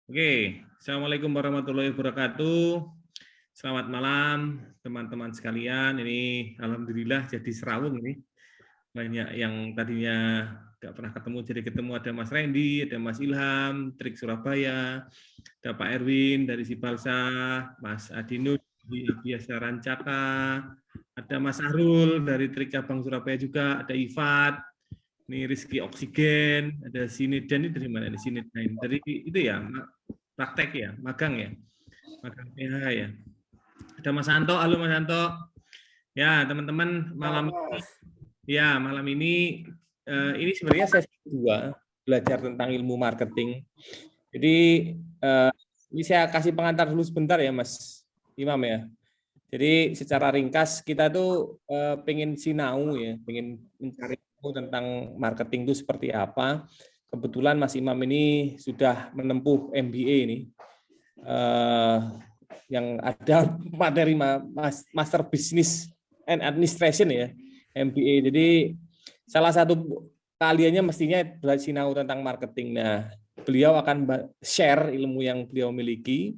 Oke, Assalamualaikum warahmatullahi wabarakatuh. Selamat malam teman-teman sekalian. Ini alhamdulillah jadi serawung ini. Banyak yang tadinya nggak pernah ketemu jadi ketemu, ada Mas Randy, ada Mas Ilham, Trik Surabaya, ada Pak Erwin dari Sibalsa, Mas Adinus dari Biasa Rancaka, ada Mas Arul dari Trik Cabang Surabaya juga, ada Ifat, ini Rizky Oksigen, ada Siniden, ini dari mana? Ini Siniden dari itu ya, praktek ya, magang ya, magang PH ya. Ada Mas Santo, halo Mas Santo. Ya teman-teman, malam ini ini sebenarnya sesi kedua belajar tentang ilmu marketing. Jadi ini saya kasih pengantar dulu sebentar ya Mas Imam ya. Jadi secara ringkas kita tuh pengen sinau ya, pengen mencari ilmu tentang marketing itu seperti apa. Kebetulan Mas Imam ini sudah menempuh MBA ini, yang ada materi Master Business and Administration ya, MBA. Jadi salah satu kaliannya mestinya belajar sinau tentang marketing. Nah, beliau akan share ilmu yang beliau miliki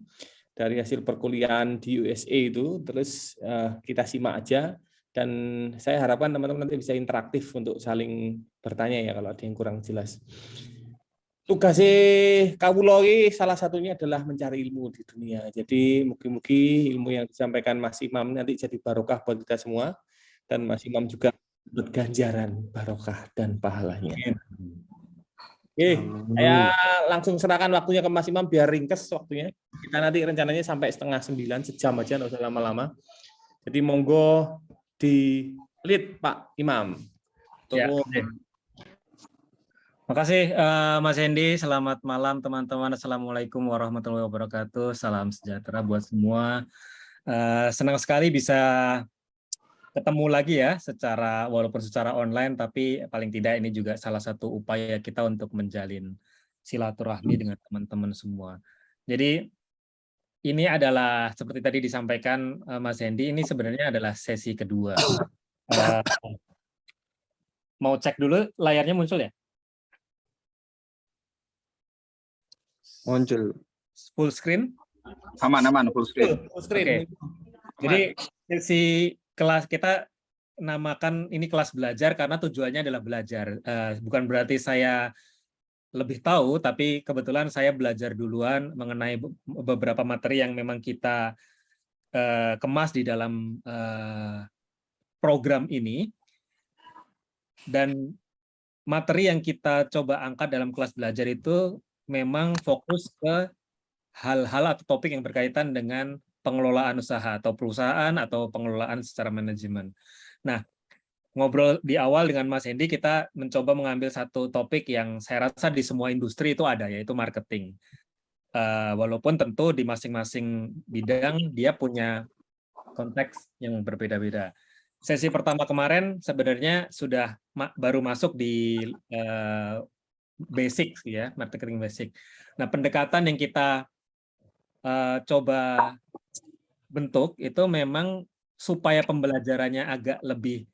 dari hasil perkuliahan di USA itu, terus kita simak aja, dan saya harapkan teman-teman nanti bisa interaktif untuk saling bertanya ya kalau ada yang kurang jelas. Tugasnya kawula salah satunya adalah mencari ilmu di dunia. Jadi mugi-mugi ilmu yang disampaikan Mas Imam nanti jadi barokah buat kita semua, dan Mas Imam juga dapat ganjaran barokah dan pahalanya. Oke, saya langsung serahkan waktunya ke Mas Imam biar ringkes waktunya. Kita nanti rencananya sampai 8:30, sejam aja, nggak usah lama-lama. Jadi monggo di lead Pak Imam. Ya. Makasih Mas Hendy, selamat malam teman-teman. Assalamualaikum warahmatullahi wabarakatuh. Salam sejahtera buat semua. Senang sekali bisa ketemu lagi ya, walaupun secara online, tapi paling tidak ini juga salah satu upaya kita untuk menjalin silaturahmi dengan teman-teman semua. Jadi ini adalah seperti tadi disampaikan Mas Hendy, ini sebenarnya adalah sesi kedua. Mau cek dulu layarnya muncul ya? Muncul. Full screen? Aman, full screen. Oke. Jadi sesi kelas kita namakan ini kelas belajar karena tujuannya adalah belajar. Bukan berarti saya lebih tahu, tapi kebetulan saya belajar duluan mengenai beberapa materi yang memang kita kemas di dalam program ini. Dan materi yang kita coba angkat dalam kelas belajar itu memang fokus ke hal-hal atau topik yang berkaitan dengan pengelolaan usaha atau perusahaan atau pengelolaan secara manajemen. Nah, ngobrol di awal dengan Mas Hendy, kita mencoba mengambil satu topik yang saya rasa di semua industri itu ada, yaitu marketing. Walaupun tentu di masing-masing bidang dia punya konteks yang berbeda-beda. Sesi pertama kemarin sebenarnya sudah baru masuk di basic ya, marketing basic. Nah, pendekatan yang kita coba bentuk itu memang supaya pembelajarannya agak lebih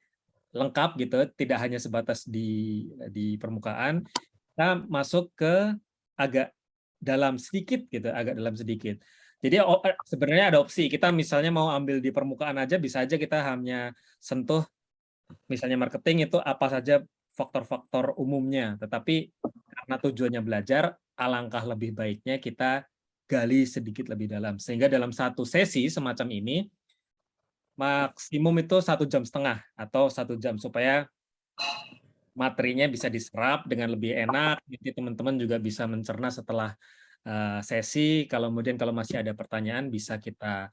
lengkap gitu, tidak hanya sebatas di permukaan, kita masuk ke agak dalam sedikit gitu, agak dalam sedikit. Jadi sebenarnya ada opsi, kita misalnya mau ambil di permukaan aja, bisa aja kita hanya sentuh misalnya marketing itu apa saja faktor-faktor umumnya, tetapi karena tujuannya belajar, alangkah lebih baiknya kita gali sedikit lebih dalam. Sehingga dalam satu sesi semacam ini, maksimum itu 1,5 jam atau 1 jam, supaya materinya bisa diserap dengan lebih enak. Jadi teman-teman juga bisa mencerna setelah sesi. Kemudian kalau masih ada pertanyaan, bisa kita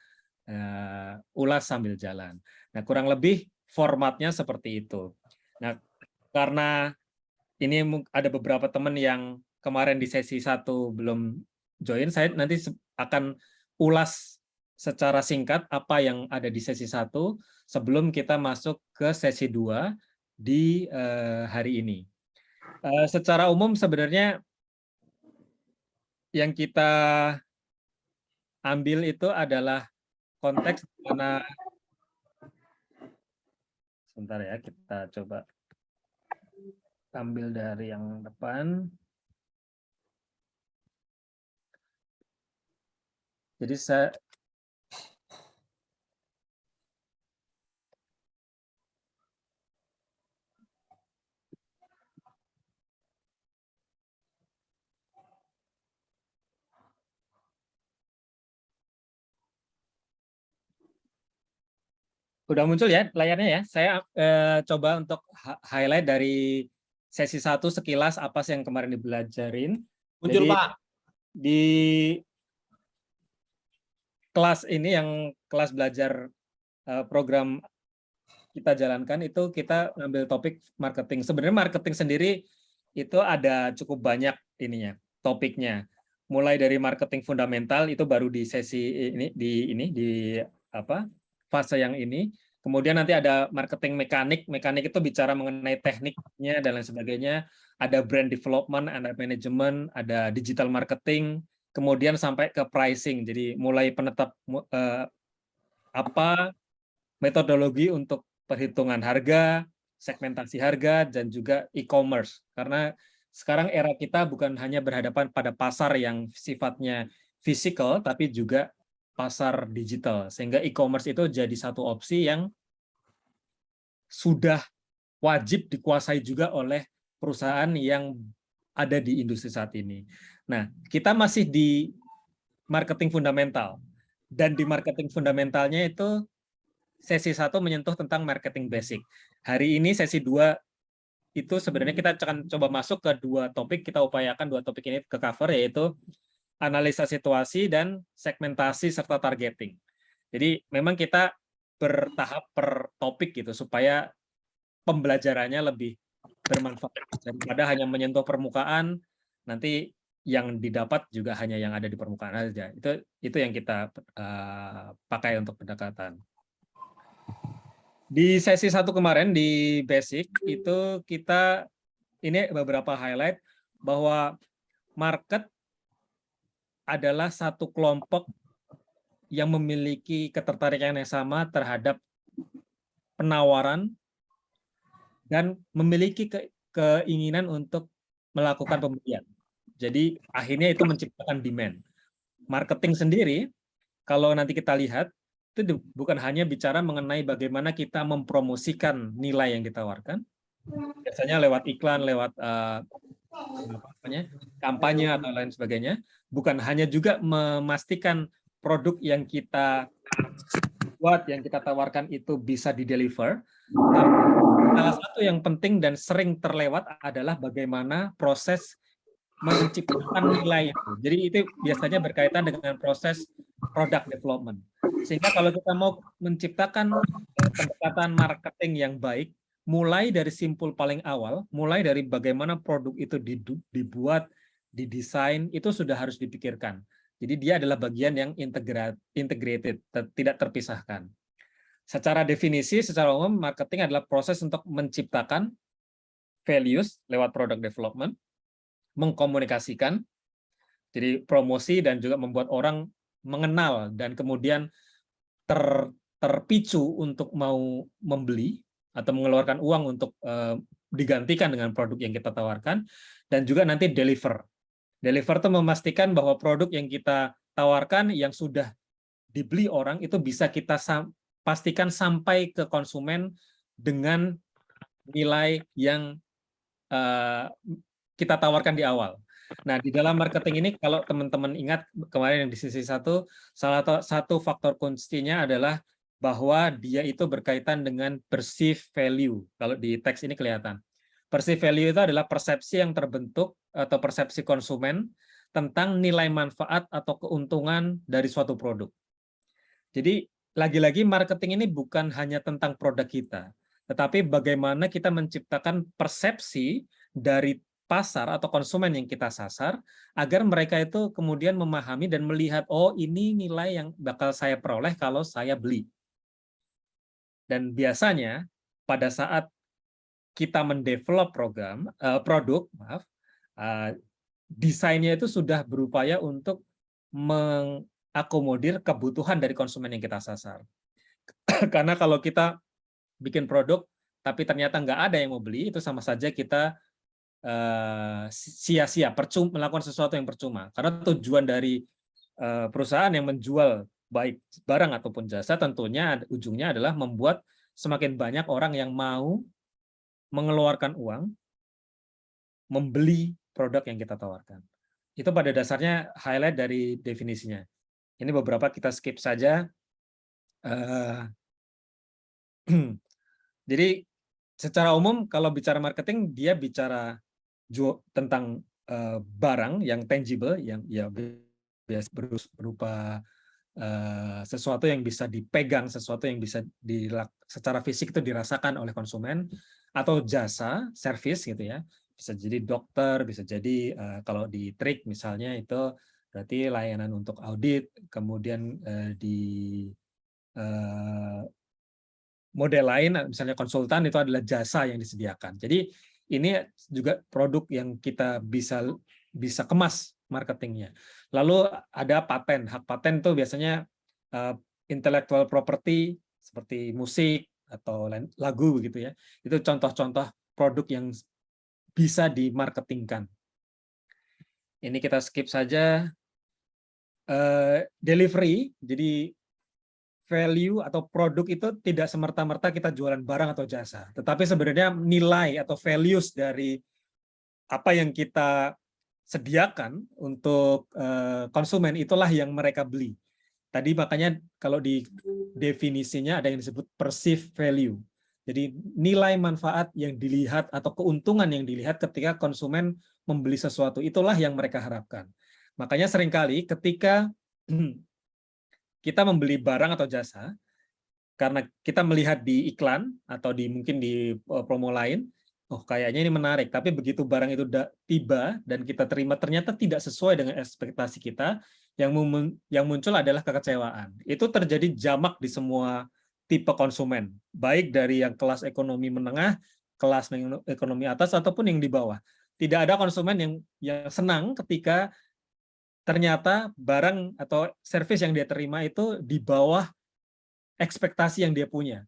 ulas sambil jalan. Nah, kurang lebih formatnya seperti itu. Nah, karena ini ada beberapa teman yang kemarin di sesi 1 belum join, saya nanti akan ulas secara singkat apa yang ada di sesi 1 sebelum kita masuk ke sesi 2 di hari ini. Secara umum sebenarnya yang kita ambil itu adalah konteks mana. Sebentar ya, kita coba ambil dari yang depan. Jadi saya udah muncul ya layarnya ya. Saya coba untuk highlight dari sesi 1 sekilas apa sih yang kemarin dibelajarin. Muncul, Jadi Pak. di kelas ini yang kelas belajar program kita jalankan itu kita ngambil topik marketing. Sebenarnya marketing sendiri itu ada cukup banyak ininya, topiknya. Mulai dari marketing fundamental itu baru di sesi di apa? Fase yang ini. Kemudian nanti ada marketing mekanik. Mekanik itu bicara mengenai tekniknya dan lain sebagainya. Ada brand development, ada management, ada digital marketing, kemudian sampai ke pricing. Jadi mulai penetap apa metodologi untuk perhitungan harga, segmentasi harga, dan juga e-commerce. Karena sekarang era kita bukan hanya berhadapan pada pasar yang sifatnya fisikal, tapi juga pasar digital. Sehingga e-commerce itu jadi satu opsi yang sudah wajib dikuasai juga oleh perusahaan yang ada di industri saat ini. Nah, kita masih di marketing fundamental. Dan di marketing fundamentalnya itu sesi 1 menyentuh tentang marketing basic. Hari ini sesi 2 itu sebenarnya kita akan coba masuk ke 2 topik, kita upayakan 2 topik ini ke cover, yaitu analisa situasi dan segmentasi serta targeting. Jadi memang kita bertahap per topik gitu, supaya pembelajarannya lebih bermanfaat. Daripada hanya menyentuh permukaan, nanti yang didapat juga hanya yang ada di permukaan saja. Itu yang kita pakai untuk pendekatan. Di sesi 1 kemarin di basic itu kita ini beberapa highlight bahwa market adalah satu kelompok yang memiliki ketertarikan yang sama terhadap penawaran dan memiliki keinginan untuk melakukan pembelian. Jadi akhirnya itu menciptakan demand. Marketing sendiri, kalau nanti kita lihat, itu bukan hanya bicara mengenai bagaimana kita mempromosikan nilai yang ditawarkan, biasanya lewat iklan, lewat kampanye atau lain sebagainya, bukan hanya juga memastikan produk yang kita buat, yang kita tawarkan itu bisa di-deliver. Salah satu yang penting dan sering terlewat adalah bagaimana proses menciptakan nilai itu. Jadi itu biasanya berkaitan dengan proses product development. Sehingga kalau kita mau menciptakan pendekatan marketing yang baik, mulai dari simpul paling awal, mulai dari bagaimana produk itu dibuat, didesain, itu sudah harus dipikirkan. Jadi dia adalah bagian yang integrated, tidak terpisahkan. Secara definisi, secara umum, marketing adalah proses untuk menciptakan values lewat product development, mengkomunikasikan, jadi promosi dan juga membuat orang mengenal dan kemudian terpicu untuk mau membeli atau mengeluarkan uang untuk digantikan dengan produk yang kita tawarkan, dan juga nanti deliver. Deliver itu memastikan bahwa produk yang kita tawarkan yang sudah dibeli orang itu bisa kita pastikan sampai ke konsumen dengan nilai yang kita tawarkan di awal. Nah, di dalam marketing ini, kalau teman-teman ingat kemarin yang di sesi 1, salah satu faktor kuncinya adalah bahwa dia itu berkaitan dengan perceived value. Kalau di teks ini kelihatan. Perceived value itu adalah persepsi yang terbentuk atau persepsi konsumen tentang nilai manfaat atau keuntungan dari suatu produk. Jadi, lagi-lagi marketing ini bukan hanya tentang produk kita, tetapi bagaimana kita menciptakan persepsi dari pasar atau konsumen yang kita sasar, agar mereka itu kemudian memahami dan melihat, oh ini nilai yang bakal saya peroleh kalau saya beli. Dan biasanya pada saat kita mendevelop produk, desainnya itu sudah berupaya untuk mengakomodir kebutuhan dari konsumen yang kita sasar. Karena kalau kita bikin produk, tapi ternyata nggak ada yang mau beli, itu sama saja kita sia-sia, melakukan sesuatu yang percuma. Karena tujuan dari perusahaan yang menjual baik barang ataupun jasa, tentunya ujungnya adalah membuat semakin banyak orang yang mau mengeluarkan uang membeli produk yang kita tawarkan. Itu pada dasarnya highlight dari definisinya. Ini beberapa kita skip saja. Jadi secara umum kalau bicara marketing, dia bicara tentang barang yang tangible, yang ya berupa sesuatu yang bisa dipegang, sesuatu yang bisa secara fisik itu dirasakan oleh konsumen, atau jasa, service gitu ya. Bisa jadi dokter, bisa jadi kalau di Trik misalnya itu berarti layanan untuk audit, kemudian di model lain misalnya konsultan itu adalah jasa yang disediakan. Jadi ini juga produk yang kita bisa kemas marketingnya. Lalu ada paten, hak paten itu biasanya intellectual property seperti musik atau lagu begitu ya. Itu contoh-contoh produk yang bisa dimarketingkan. Ini kita skip saja. Delivery, jadi value atau produk itu tidak semerta-merta kita jualan barang atau jasa, tetapi sebenarnya nilai atau values dari apa yang kita sediakan untuk konsumen itulah yang mereka beli. Tadi makanya kalau di definisinya ada yang disebut perceived value. Jadi nilai manfaat yang dilihat atau keuntungan yang dilihat ketika konsumen membeli sesuatu, itulah yang mereka harapkan. Makanya seringkali ketika kita membeli barang atau jasa, karena kita melihat di iklan atau mungkin di promo lain, oh kayaknya ini menarik, tapi begitu barang itu tiba dan kita terima ternyata tidak sesuai dengan ekspektasi kita, yang muncul adalah kekecewaan. Itu terjadi jamak di semua tipe konsumen, baik dari yang kelas ekonomi menengah, kelas ekonomi atas, ataupun yang di bawah. Tidak ada konsumen yang senang ketika ternyata barang atau servis yang dia terima itu di bawah ekspektasi yang dia punya.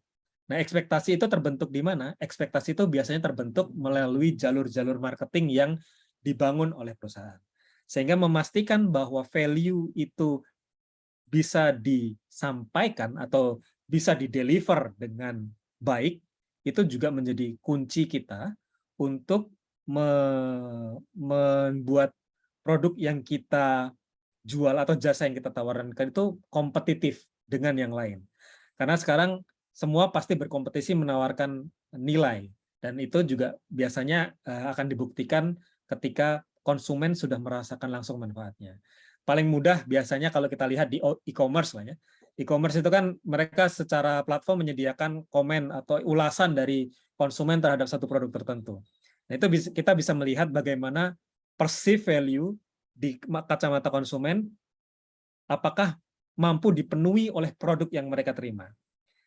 Nah, ekspektasi itu terbentuk di mana? Ekspektasi itu biasanya terbentuk melalui jalur-jalur marketing yang dibangun oleh perusahaan. Sehingga memastikan bahwa value itu bisa disampaikan atau bisa dideliver dengan baik, itu juga menjadi kunci kita untuk membuat produk yang kita jual atau jasa yang kita tawarkan itu kompetitif dengan yang lain. Karena sekarang semua pasti berkompetisi menawarkan nilai, dan itu juga biasanya akan dibuktikan ketika konsumen sudah merasakan langsung manfaatnya. Paling mudah biasanya kalau kita lihat di e-commerce lah ya. E-commerce itu kan mereka secara platform menyediakan komen atau ulasan dari konsumen terhadap satu produk tertentu. Nah, itu kita bisa melihat bagaimana perceived value di kacamata konsumen, apakah mampu dipenuhi oleh produk yang mereka terima.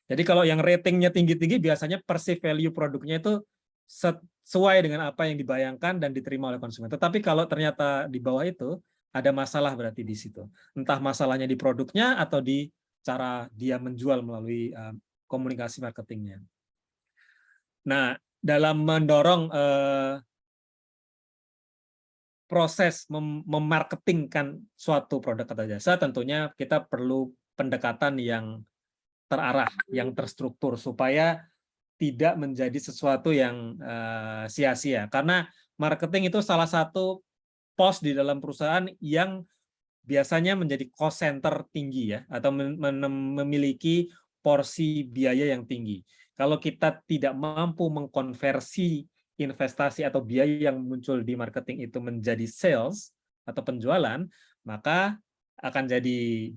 Jadi kalau yang ratingnya tinggi-tinggi, biasanya perceived value produknya itu sesuai dengan apa yang dibayangkan dan diterima oleh konsumen. Tetapi kalau ternyata di bawah itu, ada masalah berarti di situ. Entah masalahnya di produknya atau di cara dia menjual melalui komunikasi marketingnya. Nah, dalam mendorong proses memarketingkan suatu produk atau jasa, tentunya kita perlu pendekatan yang terarah, yang terstruktur, supaya tidak menjadi sesuatu yang sia-sia. Karena marketing itu salah satu pos di dalam perusahaan yang biasanya menjadi cost center tinggi ya, atau memiliki porsi biaya yang tinggi. Kalau kita tidak mampu mengkonversi investasi atau biaya yang muncul di marketing itu menjadi sales atau penjualan, maka akan jadi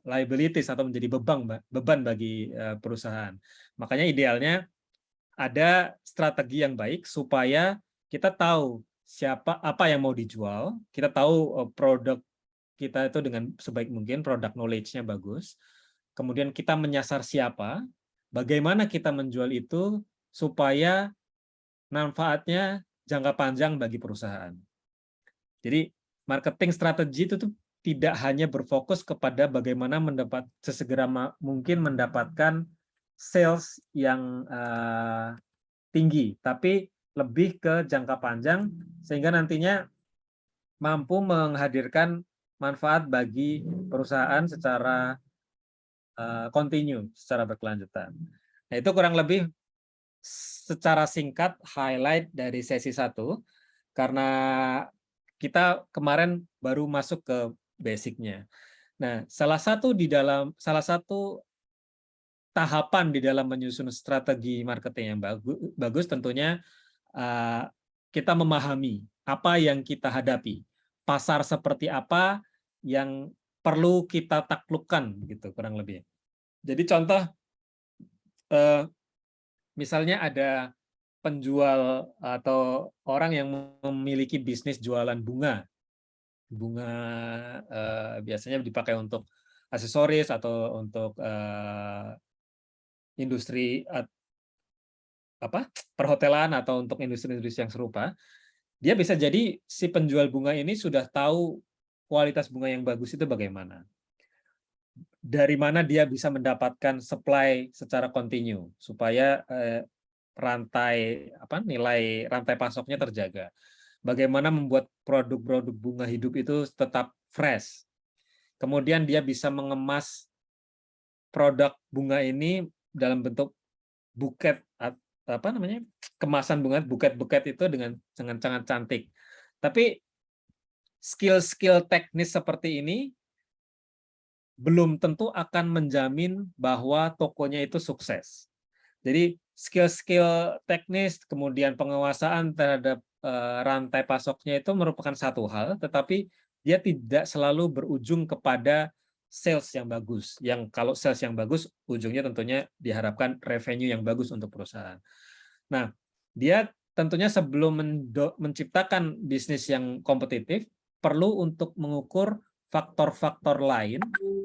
liabilities atau menjadi beban bagi perusahaan. Makanya idealnya ada strategi yang baik supaya kita tahu apa yang mau dijual, kita tahu produk kita itu dengan sebaik mungkin, produk knowledge-nya bagus, kemudian kita menyasar siapa, bagaimana kita menjual itu supaya manfaatnya jangka panjang bagi perusahaan. Jadi marketing strategi itu tuh tidak hanya berfokus kepada bagaimana sesegera mungkin mendapatkan sales yang tinggi, tapi lebih ke jangka panjang sehingga nantinya mampu menghadirkan manfaat bagi perusahaan secara continue, secara berkelanjutan. Nah, itu kurang lebih secara singkat highlight dari sesi 1, karena kita kemarin baru masuk ke basic-nya. Nah, salah satu tahapan di dalam menyusun strategi marketing yang bagus tentunya kita memahami apa yang kita hadapi, pasar seperti apa yang perlu kita taklukkan, gitu kurang lebih. Jadi contoh, misalnya ada penjual atau orang yang memiliki bisnis jualan bunga biasanya dipakai untuk aksesoris atau untuk industri perhotelan atau untuk industri-industri yang serupa. Dia bisa jadi si penjual bunga ini sudah tahu kualitas bunga yang bagus itu bagaimana. Dari mana dia bisa mendapatkan supply secara kontinu supaya nilai rantai pasoknya terjaga. Bagaimana membuat produk-produk bunga hidup itu tetap fresh. Kemudian dia bisa mengemas produk bunga ini dalam bentuk buket, kemasan bunga, buket-buket itu dengan sangat cantik. Tapi skill-skill teknis seperti ini belum tentu akan menjamin bahwa tokonya itu sukses. Jadi skill-skill teknis, kemudian penguasaan terhadap rantai pasoknya itu merupakan satu hal, tetapi dia tidak selalu berujung kepada sales yang bagus. Yang kalau sales yang bagus, ujungnya tentunya diharapkan revenue yang bagus untuk perusahaan. Nah, dia tentunya sebelum menciptakan bisnis yang kompetitif, perlu untuk mengukur faktor-faktor lain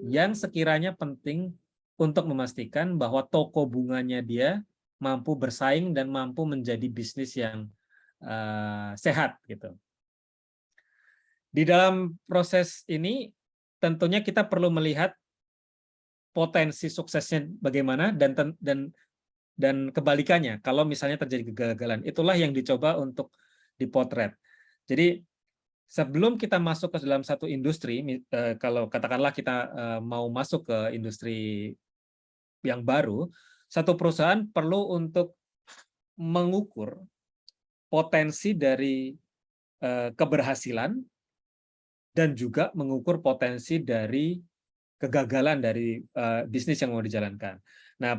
yang sekiranya penting untuk memastikan bahwa toko bunganya dia mampu bersaing dan mampu menjadi bisnis yang sehat gitu. Di dalam proses ini tentunya kita perlu melihat potensi suksesnya bagaimana dan kebalikannya kalau misalnya terjadi kegagalan. Itulah yang dicoba untuk dipotret. Jadi sebelum kita masuk ke dalam satu industri, kalau katakanlah kita mau masuk ke industri yang baru, satu perusahaan perlu untuk mengukur potensi dari keberhasilan dan juga mengukur potensi dari kegagalan dari bisnis yang mau dijalankan. Nah,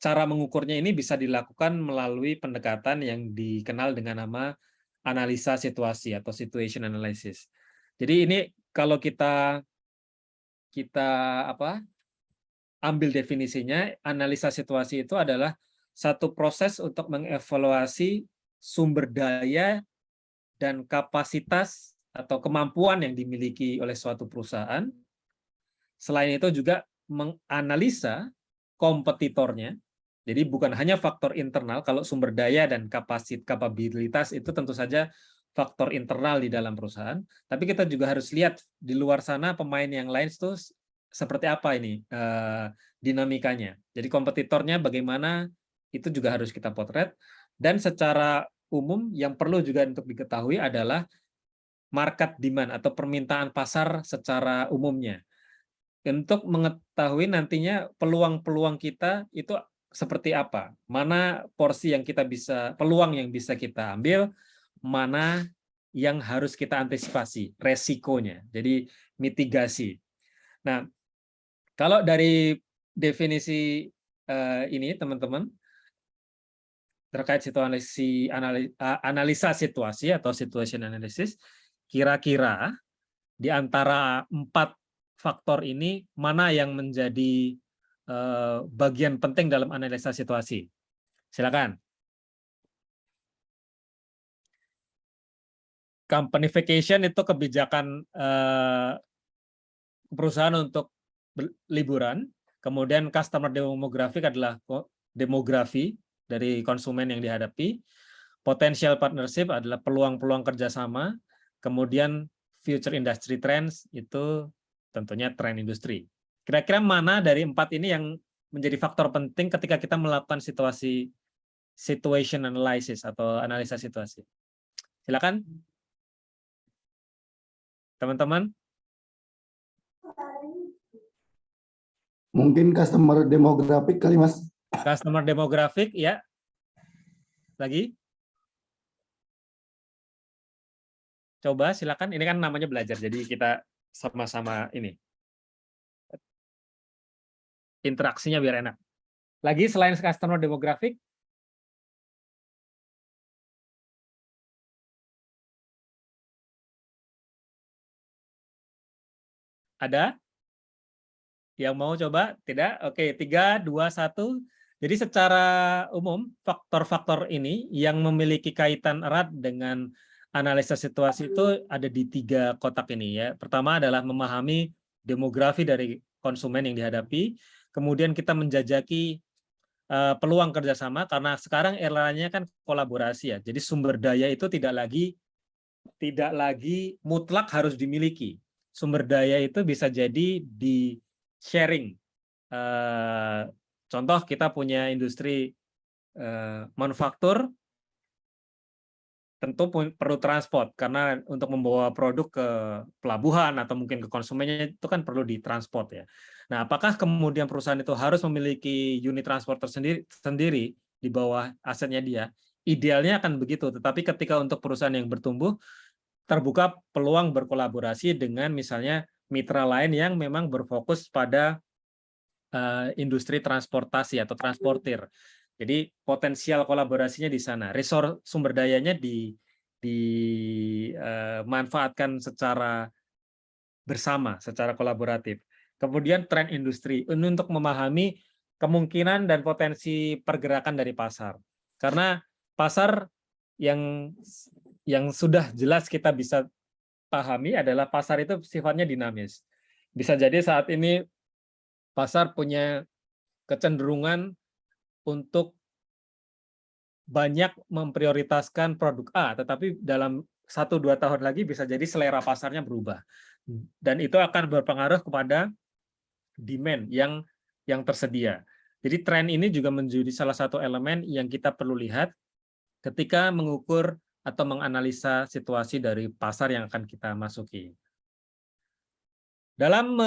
cara mengukurnya ini bisa dilakukan melalui pendekatan yang dikenal dengan nama analisa situasi atau situation analysis. Jadi ini kalau kita ambil definisinya, analisa situasi itu adalah satu proses untuk mengevaluasi sumber daya dan kapasitas atau kemampuan yang dimiliki oleh suatu perusahaan. Selain itu juga menganalisa kompetitornya. Jadi bukan hanya faktor internal, kalau sumber daya dan kapabilitas itu tentu saja faktor internal di dalam perusahaan, tapi kita juga harus lihat di luar sana pemain yang lain itu seperti apa ini dinamikanya. Jadi kompetitornya bagaimana itu juga harus kita potret, dan secara umum yang perlu juga untuk diketahui adalah market demand atau permintaan pasar secara umumnya. Untuk mengetahui nantinya peluang-peluang kita itu seperti apa, mana porsi yang kita bisa, peluang yang bisa kita ambil, mana yang harus kita antisipasi, resikonya, jadi mitigasi. Nah, kalau dari definisi ini teman-teman, terkait analisa situasi atau situation analysis, kira-kira di antara 4 faktor ini mana yang menjadi bagian penting dalam analisa situasi? Silakan. Companyfication itu kebijakan perusahaan untuk liburan. Kemudian customer demographic adalah demografi dari konsumen yang dihadapi. Potential partnership adalah peluang-peluang kerjasama. Kemudian future industry trends itu tentunya tren industri. Kira-kira mana dari 4 ini yang menjadi faktor penting ketika kita melakukan situation analysis atau analisa situasi? Silakan, teman-teman. Mungkin customer demografik kali, Mas. Customer demografik, ya. Lagi? Coba silakan. Ini kan namanya belajar, jadi kita sama-sama ini. Interaksinya biar enak. Lagi selain customer demografik? Ada? Yang mau coba? Tidak? Oke, 3, 2, 1. Jadi secara umum, faktor-faktor ini yang memiliki kaitan erat dengan analisa situasi itu ada di 3 kotak ini, ya. Pertama adalah memahami demografi dari konsumen yang dihadapi, kemudian kita menjajaki peluang kerjasama, karena sekarang eranya kan kolaborasi, ya. Jadi sumber daya itu tidak lagi mutlak harus dimiliki. Sumber daya itu bisa jadi di sharing. Contoh, kita punya industri manufaktur, tentu perlu transport, karena untuk membawa produk ke pelabuhan atau mungkin ke konsumennya itu kan perlu ditransport, ya. Nah, apakah kemudian perusahaan itu harus memiliki unit transport tersendiri di bawah asetnya dia? Idealnya akan begitu, tetapi ketika untuk perusahaan yang bertumbuh, terbuka peluang berkolaborasi dengan misalnya mitra lain yang memang berfokus pada industri transportasi atau transportir. Jadi potensial kolaborasinya di sana. Resource sumber dayanya dimanfaatkan secara bersama, secara kolaboratif. Kemudian tren industri ini untuk memahami kemungkinan dan potensi pergerakan dari pasar. Karena pasar yang sudah jelas kita bisa pahami adalah pasar itu sifatnya dinamis. Bisa jadi saat ini pasar punya kecenderungan untuk banyak memprioritaskan produk A, tetapi dalam 1-2 tahun lagi bisa jadi selera pasarnya berubah. Dan itu akan berpengaruh kepada demand yang tersedia. Jadi tren ini juga menjadi salah satu elemen yang kita perlu lihat ketika mengukur atau menganalisa situasi dari pasar yang akan kita masuki. Dalam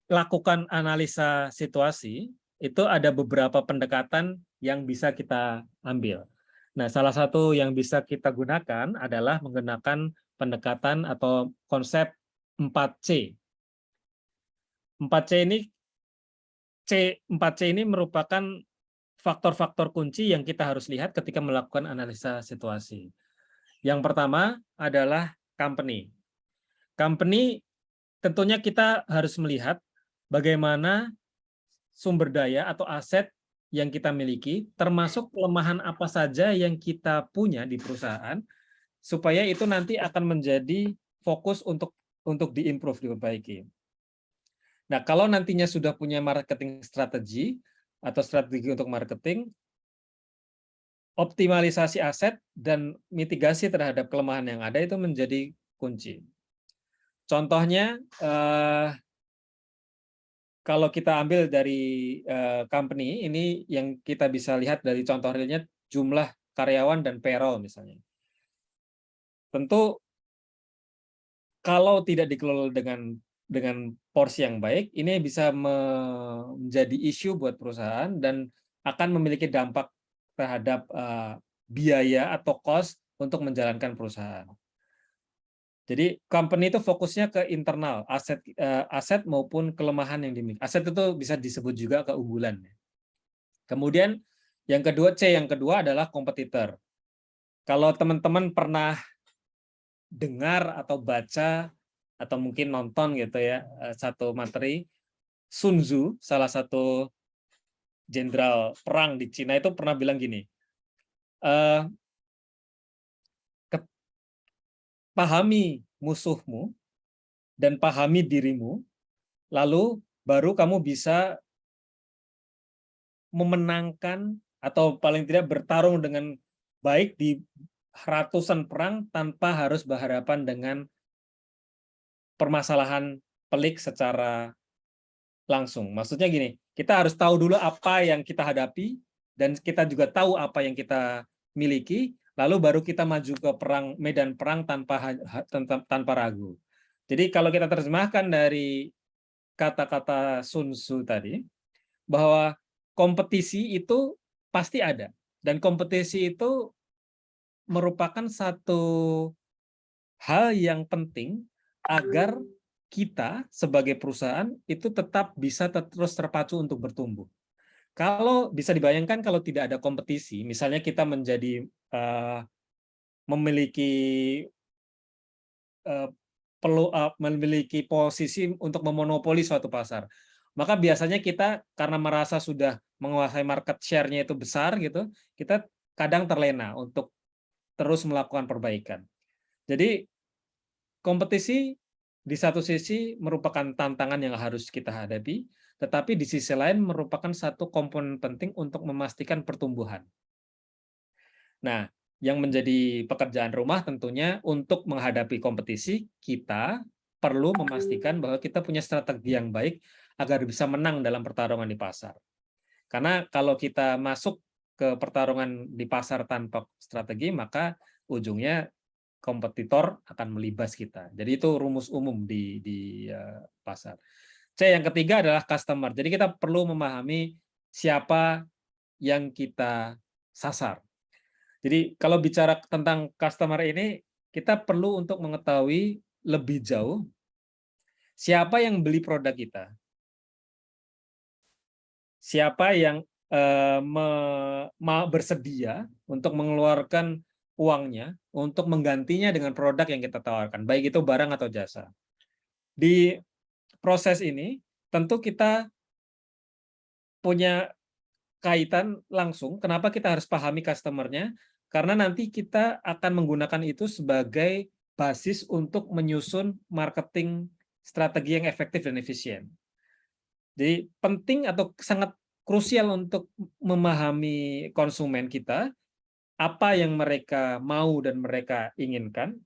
melakukan analisa situasi, itu ada beberapa pendekatan yang bisa kita ambil. Nah, salah satu yang bisa kita gunakan adalah menggunakan pendekatan atau konsep 4C. 4C ini merupakan faktor-faktor kunci yang kita harus lihat ketika melakukan analisa situasi. Yang pertama adalah company. Company tentunya kita harus melihat bagaimana sumber daya atau aset yang kita miliki, termasuk kelemahan apa saja yang kita punya di perusahaan, supaya itu nanti akan menjadi fokus untuk diimprove, diperbaiki. Nah, kalau nantinya sudah punya marketing strategi atau strategi untuk marketing, optimalisasi aset dan mitigasi terhadap kelemahan yang ada itu menjadi kunci. Contohnya, kalau kita ambil dari company, ini yang kita bisa lihat dari contoh realnya jumlah karyawan dan payroll misalnya. Tentu kalau tidak dikelola dengan porsi yang baik, ini bisa menjadi isu buat perusahaan dan akan memiliki dampak terhadap biaya atau cost untuk menjalankan perusahaan. Jadi company itu fokusnya ke internal, aset maupun kelemahan yang dimiliki. Aset itu bisa disebut juga keunggulan. Kemudian yang kedua, yang kedua adalah kompetitor. Kalau teman-teman pernah dengar atau baca atau mungkin nonton gitu ya, satu materi, Sun Tzu, salah satu jenderal perang di Cina itu pernah bilang gini, pahami musuhmu dan pahami dirimu, lalu baru kamu bisa memenangkan atau paling tidak bertarung dengan baik di ratusan perang tanpa harus berhadapan dengan permasalahan pelik secara langsung. Maksudnya gini, kita harus tahu dulu apa yang kita hadapi dan kita juga tahu apa yang kita miliki, lalu baru kita maju ke medan perang tanpa ragu. Jadi kalau kita terjemahkan dari kata-kata Sun Tzu tadi, bahwa kompetisi itu pasti ada. Dan kompetisi itu merupakan satu hal yang penting agar kita sebagai perusahaan itu tetap bisa terus terpacu untuk bertumbuh. Kalau bisa dibayangkan kalau tidak ada kompetisi, misalnya kita menjadi memiliki memiliki posisi untuk memonopoli suatu pasar, maka biasanya kita karena merasa sudah menguasai market share-nya itu besar gitu, kita kadang terlena untuk terus melakukan perbaikan. Jadi kompetisi di satu sisi merupakan tantangan yang harus kita hadapi, tetapi di sisi lain merupakan satu komponen penting untuk memastikan pertumbuhan. Nah, yang menjadi pekerjaan rumah tentunya untuk menghadapi kompetisi, kita perlu memastikan bahwa kita punya strategi yang baik agar bisa menang dalam pertarungan di pasar. Karena kalau kita masuk ke pertarungan di pasar tanpa strategi, maka ujungnya kompetitor akan melibas kita. Jadi itu rumus umum di pasar. C yang ketiga adalah customer. Jadi kita perlu memahami siapa yang kita sasar. Jadi kalau bicara tentang customer ini, kita perlu untuk mengetahui lebih jauh siapa yang beli produk kita, siapa yang bersedia untuk mengeluarkan uangnya untuk menggantinya dengan produk yang kita tawarkan, baik itu barang atau jasa. Di proses ini tentu kita punya kaitan langsung. Kenapa kita harus pahami customer-nya? Karena nanti kita akan menggunakan itu sebagai basis untuk menyusun marketing strategi yang efektif dan efisien. Jadi penting atau sangat krusial untuk memahami konsumen kita, apa yang mereka mau dan mereka inginkan,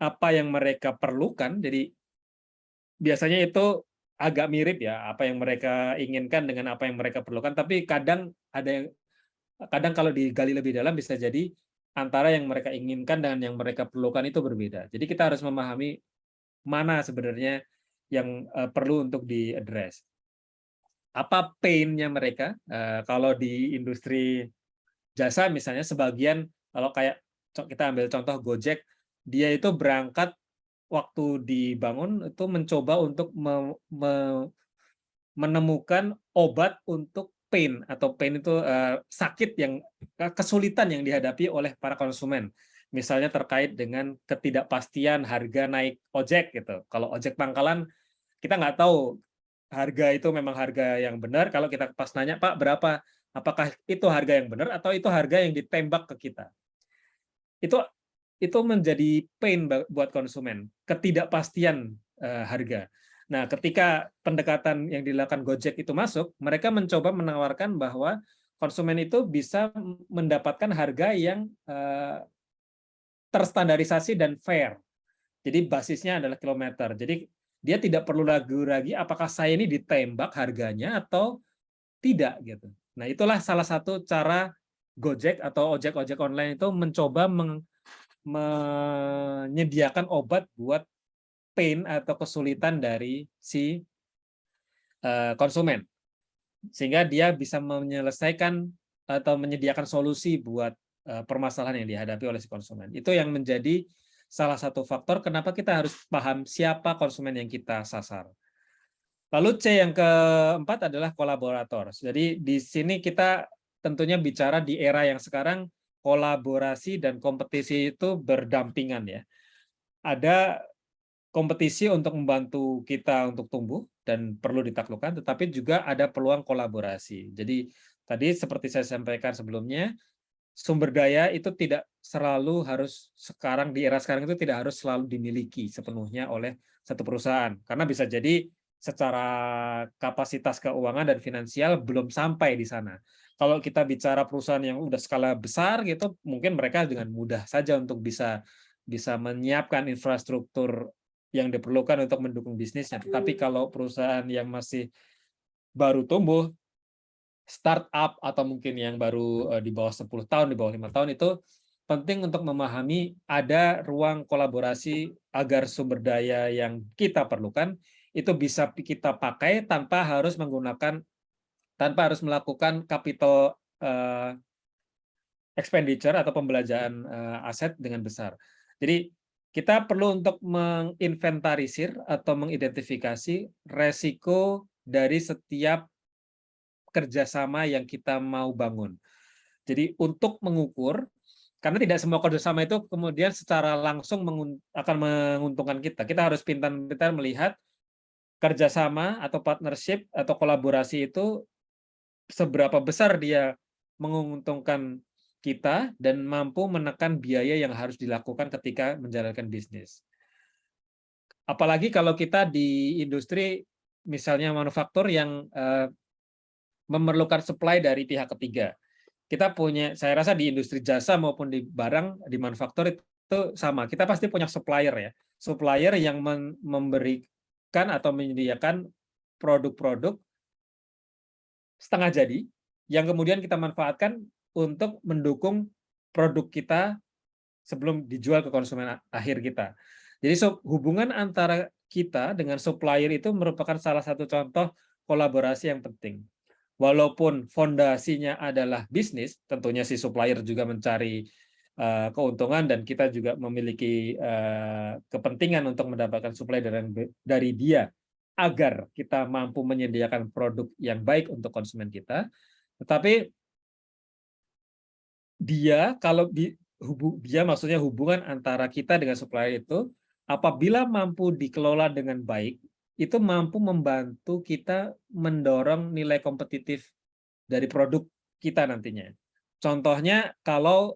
apa yang mereka perlukan. Jadi biasanya itu agak mirip ya, apa yang mereka inginkan dengan apa yang mereka perlukan, tapi kadang kalau digali lebih dalam bisa jadi antara yang mereka inginkan dan yang mereka perlukan itu berbeda. Jadi kita harus memahami mana sebenarnya yang perlu untuk di-address. Apa pain-nya mereka? Kalau di industri jasa misalnya, sebagian, kalau kayak kita ambil contoh Gojek, dia itu berangkat waktu dibangun itu mencoba untuk menemukan obat untuk pain, atau pain itu sakit, yang kesulitan yang dihadapi oleh para konsumen. Misalnya terkait dengan ketidakpastian harga naik ojek gitu. Kalau ojek pangkalan, kita nggak tahu harga itu memang harga yang benar. Kalau kita pas nanya, Pak, berapa? Apakah itu harga yang benar atau itu harga yang ditembak ke kita? Itu menjadi pain buat konsumen, ketidakpastian harga. Nah, ketika pendekatan yang dilakukan Gojek itu masuk, mereka mencoba menawarkan bahwa konsumen itu bisa mendapatkan harga yang terstandarisasi dan fair. Jadi basisnya adalah kilometer. Jadi dia tidak perlu ragu lagi apakah saya ini ditembak harganya atau tidak gitu. Nah, itulah salah satu cara Gojek atau ojek-ojek online itu mencoba menyediakan obat buat pain atau kesulitan dari si konsumen, sehingga dia bisa menyelesaikan atau menyediakan solusi buat permasalahan yang dihadapi oleh si konsumen. Itu yang menjadi salah satu faktor kenapa kita harus paham siapa konsumen yang kita sasar. Lalu C yang keempat adalah kolaborator. Jadi di sini kita tentunya bicara di era yang sekarang kolaborasi dan kompetisi itu berdampingan ya. Ada kompetisi untuk membantu kita untuk tumbuh dan perlu ditaklukkan, tetapi juga ada peluang kolaborasi. Jadi tadi seperti saya sampaikan sebelumnya, sumber daya itu tidak selalu harus sekarang, di era sekarang itu tidak harus selalu dimiliki sepenuhnya oleh satu perusahaan. Karena bisa jadi secara kapasitas keuangan dan finansial belum sampai di sana. Kalau kita bicara perusahaan yang udah skala besar gitu, mungkin mereka dengan mudah saja untuk bisa menyiapkan infrastruktur yang diperlukan untuk mendukung bisnisnya. Tapi kalau perusahaan yang masih baru tumbuh, startup atau mungkin yang baru di bawah 10 tahun, di bawah 5 tahun, itu penting untuk memahami ada ruang kolaborasi agar sumber daya yang kita perlukan itu bisa kita pakai tanpa harus melakukan capital expenditure atau pembelanjaan aset dengan besar. Jadi kita perlu untuk menginventarisir atau mengidentifikasi resiko dari setiap kerjasama yang kita mau bangun. Jadi untuk mengukur, karena tidak semua kerjasama itu kemudian secara langsung akan menguntungkan kita. Kita harus pintar-pintar melihat kerjasama atau partnership atau kolaborasi itu seberapa besar dia menguntungkan kita dan mampu menekan biaya yang harus dilakukan ketika menjalankan bisnis. Apalagi kalau kita di industri misalnya manufaktur yang memerlukan supply dari pihak ketiga. Kita punya, saya rasa di industri jasa maupun di barang, di manufaktur itu sama. Kita pasti punya supplier ya. Supplier yang memberikan atau menyediakan produk-produk setengah jadi yang kemudian kita manfaatkan untuk mendukung produk kita sebelum dijual ke konsumen akhir kita. Jadi hubungan antara kita dengan supplier itu merupakan salah satu contoh kolaborasi yang penting. Walaupun fondasinya adalah bisnis, tentunya si supplier juga mencari keuntungan dan kita juga memiliki kepentingan untuk mendapatkan supply dari dia agar kita mampu menyediakan produk yang baik untuk konsumen kita. Tetapi dia maksudnya hubungan antara kita dengan supplier itu apabila mampu dikelola dengan baik, itu mampu membantu kita mendorong nilai kompetitif dari produk kita nantinya. Contohnya kalau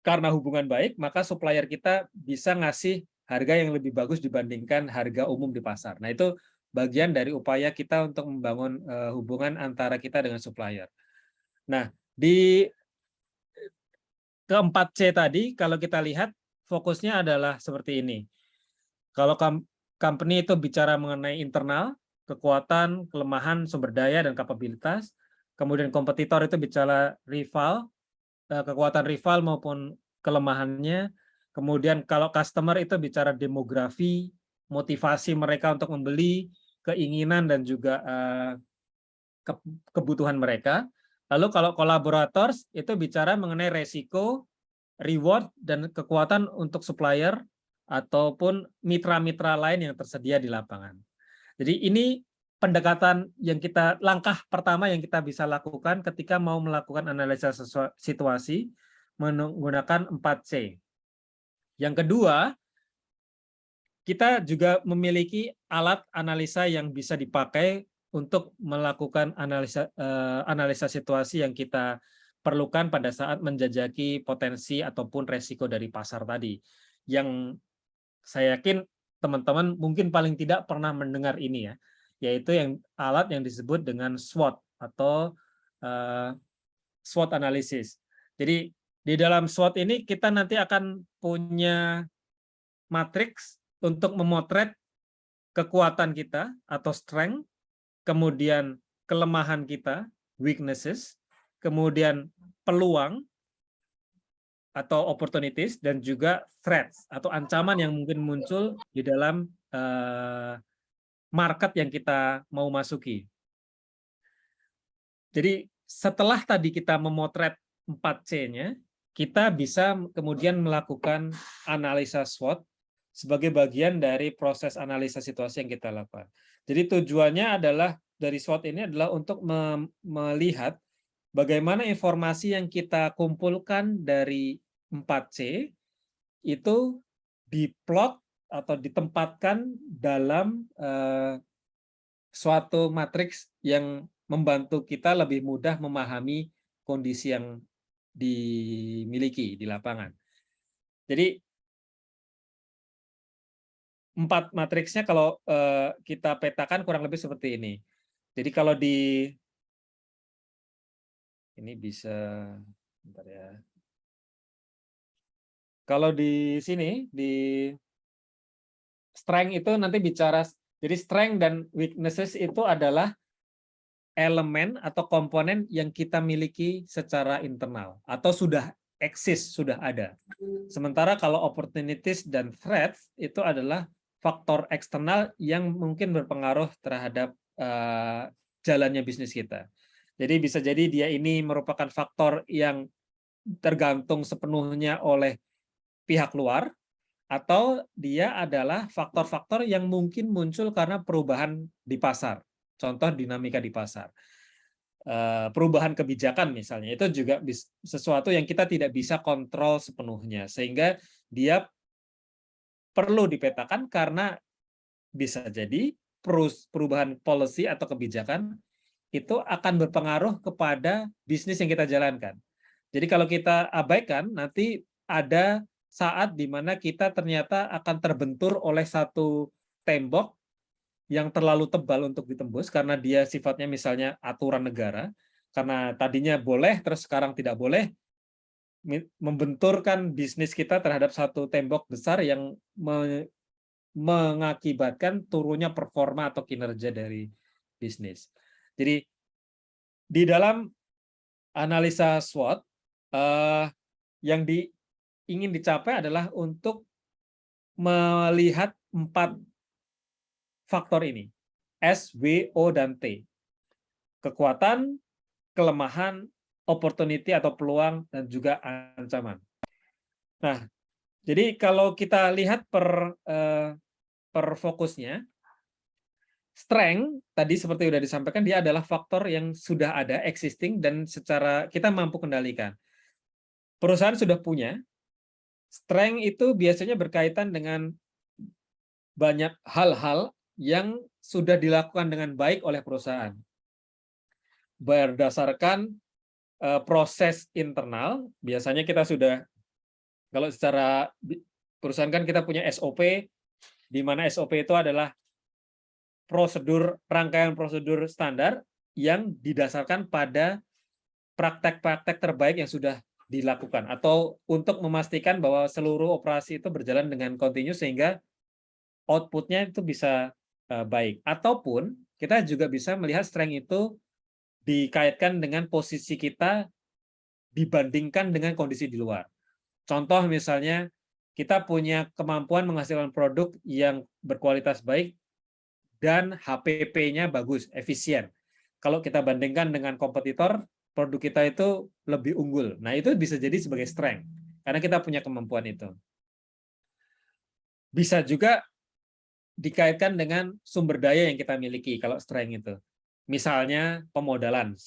karena hubungan baik, maka supplier kita bisa ngasih harga yang lebih bagus dibandingkan harga umum di pasar. Nah, itu bagian dari upaya kita untuk membangun hubungan antara kita dengan supplier. Nah, di keempat C tadi, kalau kita lihat, fokusnya adalah seperti ini. Kalau company itu bicara mengenai internal, kekuatan, kelemahan, sumber daya, dan kapabilitas. Kemudian kompetitor itu bicara rival, kekuatan rival maupun kelemahannya. Kemudian kalau customer itu bicara demografi, motivasi mereka untuk membeli, keinginan dan juga kebutuhan mereka. Lalu kalau collaborators itu bicara mengenai resiko, reward, dan kekuatan untuk supplier ataupun mitra-mitra lain yang tersedia di lapangan. Jadi ini pendekatan yang langkah pertama yang kita bisa lakukan ketika mau melakukan analisa situasi menggunakan 4C. Yang kedua, kita juga memiliki alat analisa yang bisa dipakai untuk melakukan analisa situasi yang kita perlukan pada saat menjajaki potensi ataupun resiko dari pasar tadi. Yang saya yakin teman-teman mungkin paling tidak pernah mendengar ini ya, yaitu alat yang disebut dengan SWOT atau SWOT analysis. Jadi di dalam SWOT ini kita nanti akan punya matriks untuk memotret kekuatan kita atau strength, kemudian kelemahan kita, weaknesses, kemudian peluang atau opportunities, dan juga threats atau ancaman yang mungkin muncul di dalam market yang kita mau masuki. Jadi setelah tadi kita memotret 4C-nya, kita bisa kemudian melakukan analisa SWOT sebagai bagian dari proses analisa situasi yang kita lakukan. Jadi tujuannya adalah dari SWOT ini adalah untuk melihat bagaimana informasi yang kita kumpulkan dari 4C itu diplot atau ditempatkan dalam suatu matriks yang membantu kita lebih mudah memahami kondisi yang dimiliki di lapangan. Jadi 4 matriksnya kalau kita petakan kurang lebih seperti ini. Jadi kalau ini bisa, bentar ya. Kalau di sini, di strength itu nanti bicara, jadi strength dan weaknesses itu adalah elemen atau komponen yang kita miliki secara internal atau sudah eksis, sudah ada. Sementara kalau opportunities dan threats itu adalah faktor eksternal yang mungkin berpengaruh terhadap jalannya bisnis kita. Jadi bisa jadi dia ini merupakan faktor yang tergantung sepenuhnya oleh pihak luar, atau dia adalah faktor-faktor yang mungkin muncul karena perubahan di pasar. Contoh dinamika di pasar. Perubahan kebijakan misalnya, itu juga sesuatu yang kita tidak bisa kontrol sepenuhnya. Sehingga dia perlu dipetakan karena bisa jadi perubahan policy atau kebijakan itu akan berpengaruh kepada bisnis yang kita jalankan. Jadi kalau kita abaikan, nanti ada saat di mana kita ternyata akan terbentur oleh satu tembok yang terlalu tebal untuk ditembus karena dia sifatnya misalnya aturan negara, karena tadinya boleh terus sekarang tidak boleh, membenturkan bisnis kita terhadap satu tembok besar yang mengakibatkan turunnya performa atau kinerja dari bisnis. Jadi di dalam analisa SWOT yang ingin dicapai adalah untuk melihat 4 faktor ini, S, W, O, dan T. Kekuatan, kelemahan, opportunity atau peluang, dan juga ancaman. Nah, jadi kalau kita lihat per fokusnya, strength tadi seperti sudah disampaikan, dia adalah faktor yang sudah ada, existing, dan secara kita mampu kendalikan. Perusahaan sudah punya. Strength itu biasanya berkaitan dengan banyak hal-hal yang sudah dilakukan dengan baik oleh perusahaan. Berdasarkan proses internal, biasanya kita sudah, kalau secara perusahaan kan kita punya SOP, di mana SOP itu adalah rangkaian prosedur standar yang didasarkan pada praktek-praktek terbaik yang sudah dilakukan, atau untuk memastikan bahwa seluruh operasi itu berjalan dengan kontinu sehingga output-nya itu bisa baik. Ataupun kita juga bisa melihat strength itu dikaitkan dengan posisi kita dibandingkan dengan kondisi di luar. Contoh misalnya, kita punya kemampuan menghasilkan produk yang berkualitas baik dan HPP-nya bagus, efisien. Kalau kita bandingkan dengan kompetitor, produk kita itu lebih unggul. Nah, itu bisa jadi sebagai strength, karena kita punya kemampuan itu. Bisa juga dikaitkan dengan sumber daya yang kita miliki, kalau strength itu. Misalnya pemodalan.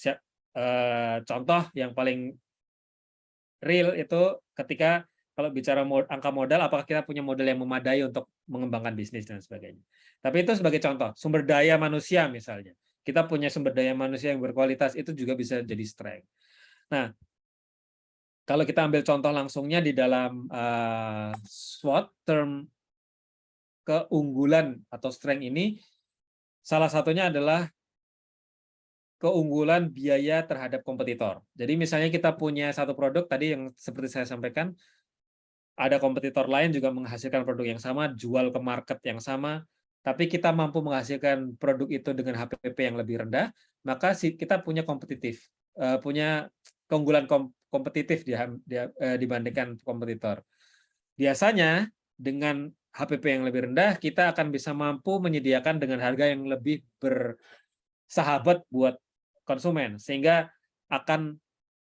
Contoh yang paling real itu ketika kalau bicara angka modal, apakah kita punya modal yang memadai untuk mengembangkan bisnis dan sebagainya. Tapi itu sebagai contoh, sumber daya manusia misalnya. Kita punya sumber daya manusia yang berkualitas, itu juga bisa jadi strength. Nah, kalau kita ambil contoh langsungnya di dalam SWOT, term keunggulan atau strength ini, salah satunya adalah keunggulan biaya terhadap kompetitor. Jadi misalnya kita punya satu produk, tadi yang seperti saya sampaikan, ada kompetitor lain juga menghasilkan produk yang sama, jual ke market yang sama, tapi kita mampu menghasilkan produk itu dengan HPP yang lebih rendah, maka kita punya punya keunggulan kompetitif dibandingkan kompetitor. Biasanya dengan HPP yang lebih rendah, kita akan bisa mampu menyediakan dengan harga yang lebih bersahabat buat konsumen, sehingga akan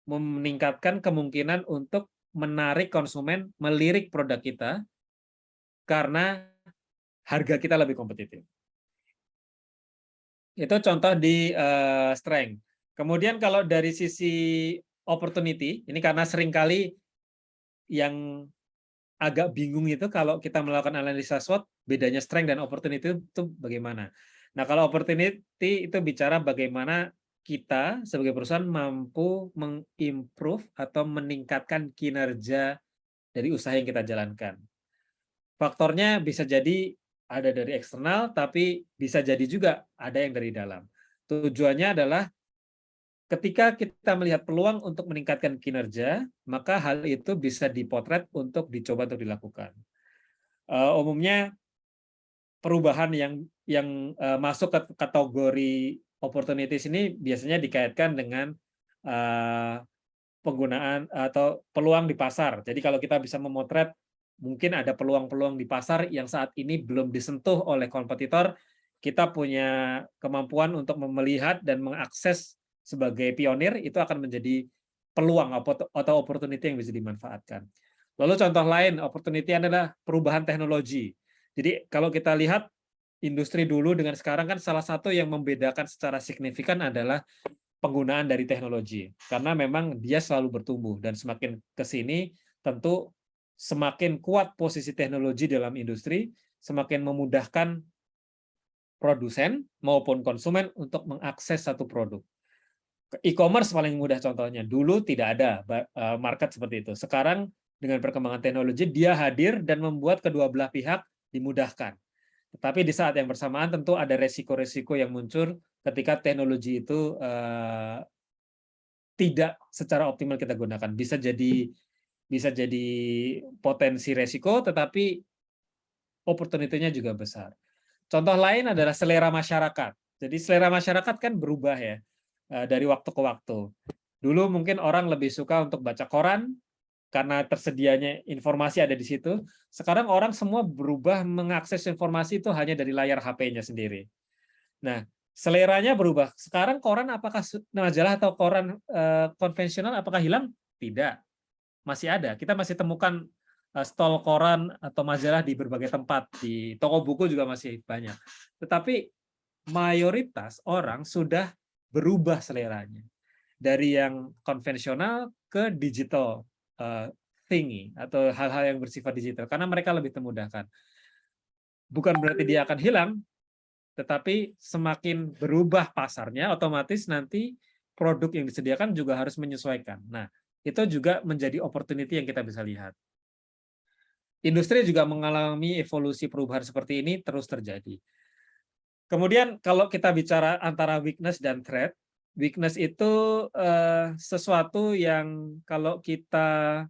meningkatkan kemungkinan untuk menarik konsumen melirik produk kita karena harga kita lebih kompetitif. Itu contoh di strength. Kemudian kalau dari sisi opportunity, ini karena seringkali yang agak bingung itu kalau kita melakukan analisa SWOT, bedanya strength dan opportunity itu bagaimana. Nah, kalau opportunity itu bicara bagaimana kita sebagai perusahaan mampu mengimprove atau meningkatkan kinerja dari usaha yang kita jalankan. Faktornya bisa jadi ada dari eksternal, tapi bisa jadi juga ada yang dari dalam. Tujuannya adalah ketika kita melihat peluang untuk meningkatkan kinerja, maka hal itu bisa dipotret untuk dicoba untuk dilakukan. Umumnya perubahan yang masuk ke kategori opportunities ini biasanya dikaitkan dengan penggunaan atau peluang di pasar. Jadi kalau kita bisa memotret mungkin ada peluang-peluang di pasar yang saat ini belum disentuh oleh kompetitor, kita punya kemampuan untuk melihat dan mengakses sebagai pionir, itu akan menjadi peluang atau opportunity yang bisa dimanfaatkan. Lalu contoh lain opportunity adalah perubahan teknologi. Jadi kalau kita lihat industri dulu dengan sekarang kan salah satu yang membedakan secara signifikan adalah penggunaan dari teknologi. Karena memang dia selalu bertumbuh dan semakin ke sini tentu semakin kuat posisi teknologi dalam industri, semakin memudahkan produsen maupun konsumen untuk mengakses satu produk. E-commerce paling mudah contohnya. Dulu tidak ada market seperti itu. Sekarang dengan perkembangan teknologi dia hadir dan membuat kedua belah pihak dimudahkan. Tetapi di saat yang bersamaan tentu ada resiko-resiko yang muncul ketika teknologi itu tidak secara optimal kita gunakan. Bisa jadi potensi resiko, tetapi opportunity-nya juga besar. Contoh lain adalah selera masyarakat. Jadi selera masyarakat kan berubah ya dari waktu ke waktu. Dulu mungkin orang lebih suka untuk baca koran karena tersedianya informasi ada di situ. Sekarang orang semua berubah mengakses informasi itu hanya dari layar HP-nya sendiri. Nah, seleranya berubah. Sekarang koran apakah majalah atau koran konvensional apakah hilang? Tidak. Masih ada. Kita masih temukan stol koran atau majalah di berbagai tempat. Di toko buku juga masih banyak. Tetapi mayoritas orang sudah berubah seleranya. Dari yang konvensional ke digital thingy atau hal-hal yang bersifat digital karena mereka lebih memudahkan. Bukan berarti dia akan hilang, tetapi semakin berubah pasarnya, otomatis nanti produk yang disediakan juga harus menyesuaikan. Nah, itu juga menjadi opportunity yang kita bisa lihat. Industri juga mengalami evolusi perubahan seperti ini terus terjadi. Kemudian kalau kita bicara antara weakness dan threat, weakness itu sesuatu yang kalau kita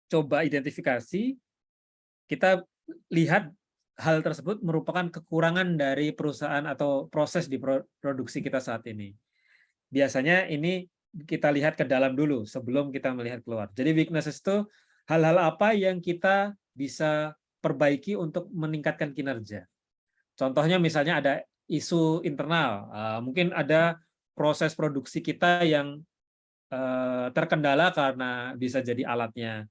coba identifikasi, kita lihat hal tersebut merupakan kekurangan dari perusahaan atau proses di produksi kita saat ini. Biasanya ini kita lihat ke dalam dulu sebelum kita melihat keluar. Jadi weaknesses itu hal-hal apa yang kita bisa perbaiki untuk meningkatkan kinerja. Contohnya misalnya ada isu internal, mungkin ada proses produksi kita yang terkendala karena bisa jadi alatnya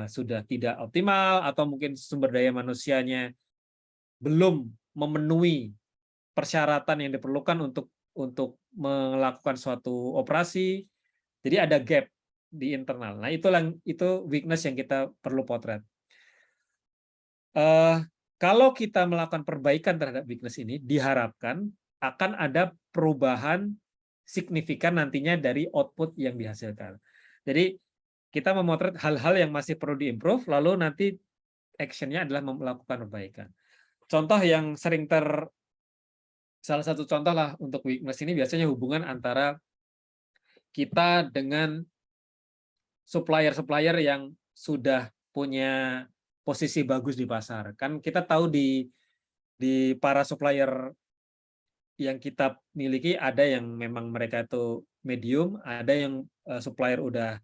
sudah tidak optimal atau mungkin sumber daya manusianya belum memenuhi persyaratan yang diperlukan untuk melakukan suatu operasi. Jadi ada gap di internal. Nah, itu weakness yang kita perlu potret. Kalau kita melakukan perbaikan terhadap weakness ini, diharapkan akan ada perubahan signifikan nantinya dari output yang dihasilkan. Jadi kita memotret hal-hal yang masih perlu diimprove, lalu nanti action-nya adalah melakukan perbaikan. Contoh yang sering salah satu contoh lah untuk weakness ini biasanya hubungan antara kita dengan supplier-supplier yang sudah punya posisi bagus di pasar. Kan kita tahu di para supplier yang kita miliki ada yang memang mereka itu medium, ada yang supplier udah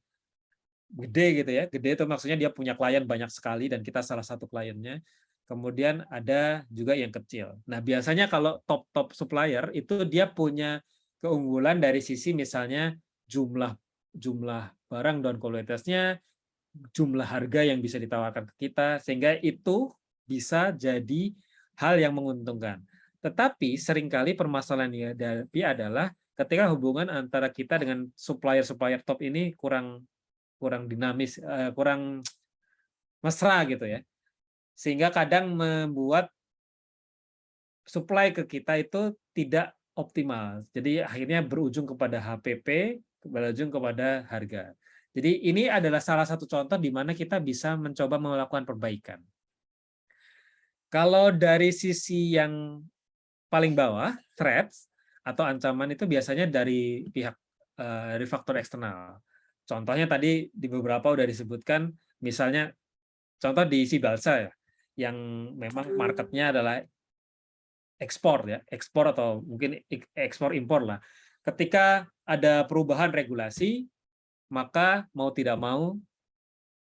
gede gitu ya. Gede itu maksudnya dia punya klien banyak sekali dan kita salah satu kliennya. Kemudian ada juga yang kecil. Nah, biasanya kalau top supplier itu dia punya keunggulan dari sisi misalnya jumlah barang dan kualitasnya, jumlah harga yang bisa ditawarkan ke kita, sehingga itu bisa jadi hal yang menguntungkan. Tetapi seringkali permasalahan yang dihadapi adalah ketika hubungan antara kita dengan supplier-supplier top ini kurang dinamis, kurang mesra gitu ya. Sehingga kadang membuat supply ke kita itu tidak optimal. Jadi akhirnya berujung kepada HPP, berujung kepada harga. Jadi ini adalah salah satu contoh di mana kita bisa mencoba melakukan perbaikan. Kalau dari sisi yang paling bawah, threats atau ancaman itu biasanya dari pihak dari faktor eksternal. Contohnya tadi di beberapa udah disebutkan, misalnya contoh di Sibalsa ya, yang memang marketnya adalah ekspor ya, ekspor atau mungkin ekspor impor lah. ketika ada perubahan regulasi, maka mau tidak mau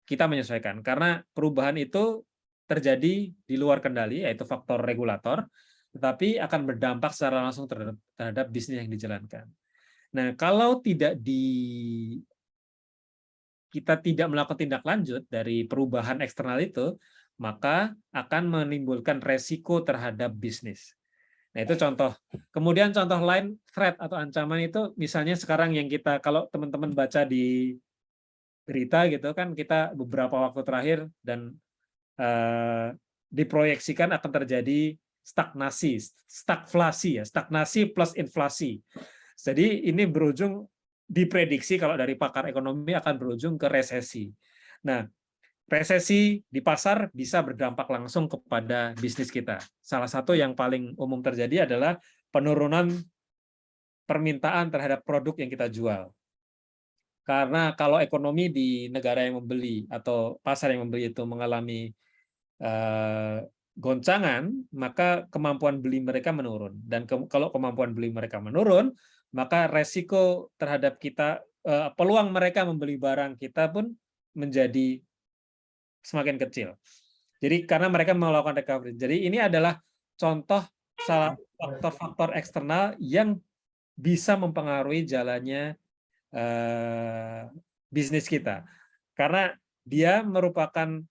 kita menyesuaikan. Karena perubahan itu terjadi di luar kendali, yaitu faktor regulator, tetapi akan berdampak secara langsung terhadap bisnis yang dijalankan. Nah, kalau kita tidak melakukan tindak lanjut dari perubahan eksternal itu, maka akan menimbulkan resiko terhadap bisnis. Nah, itu contoh. Kemudian contoh lain, threat atau ancaman itu misalnya sekarang yang kita, kalau teman-teman baca di berita gitu kan, kita beberapa waktu terakhir dan diproyeksikan akan terjadi stagflasi plus inflasi. Jadi ini berujung, diprediksi kalau dari pakar ekonomi akan berujung ke resesi. Nah, resesi di pasar bisa berdampak langsung kepada bisnis kita. Salah satu yang paling umum terjadi adalah penurunan permintaan terhadap produk yang kita jual. Karena kalau ekonomi di negara yang membeli atau pasar yang membeli itu mengalami goncangan, maka kemampuan beli mereka menurun. Dan kalau kemampuan beli mereka menurun, maka resiko terhadap kita, peluang mereka membeli barang kita pun menjadi semakin kecil. Jadi karena mereka melakukan recovery. Jadi ini adalah contoh salah faktor-faktor eksternal yang bisa mempengaruhi jalannya bisnis kita. Karena dia merupakan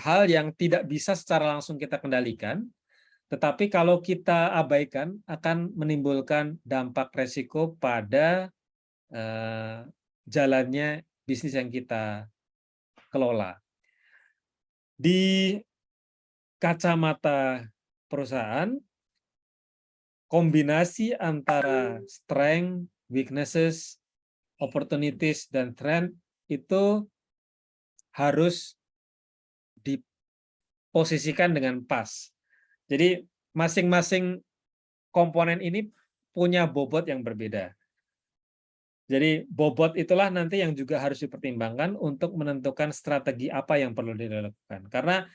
hal yang tidak bisa secara langsung kita kendalikan, tetapi kalau kita abaikan akan menimbulkan dampak resiko pada jalannya bisnis yang kita kelola. Di kacamata perusahaan, kombinasi antara strength, weaknesses, opportunities, dan trend itu harus diposisikan dengan pas. Jadi masing-masing komponen ini punya bobot yang berbeda. Jadi bobot itulah nanti yang juga harus dipertimbangkan untuk menentukan strategi apa yang perlu dilakukan. Karena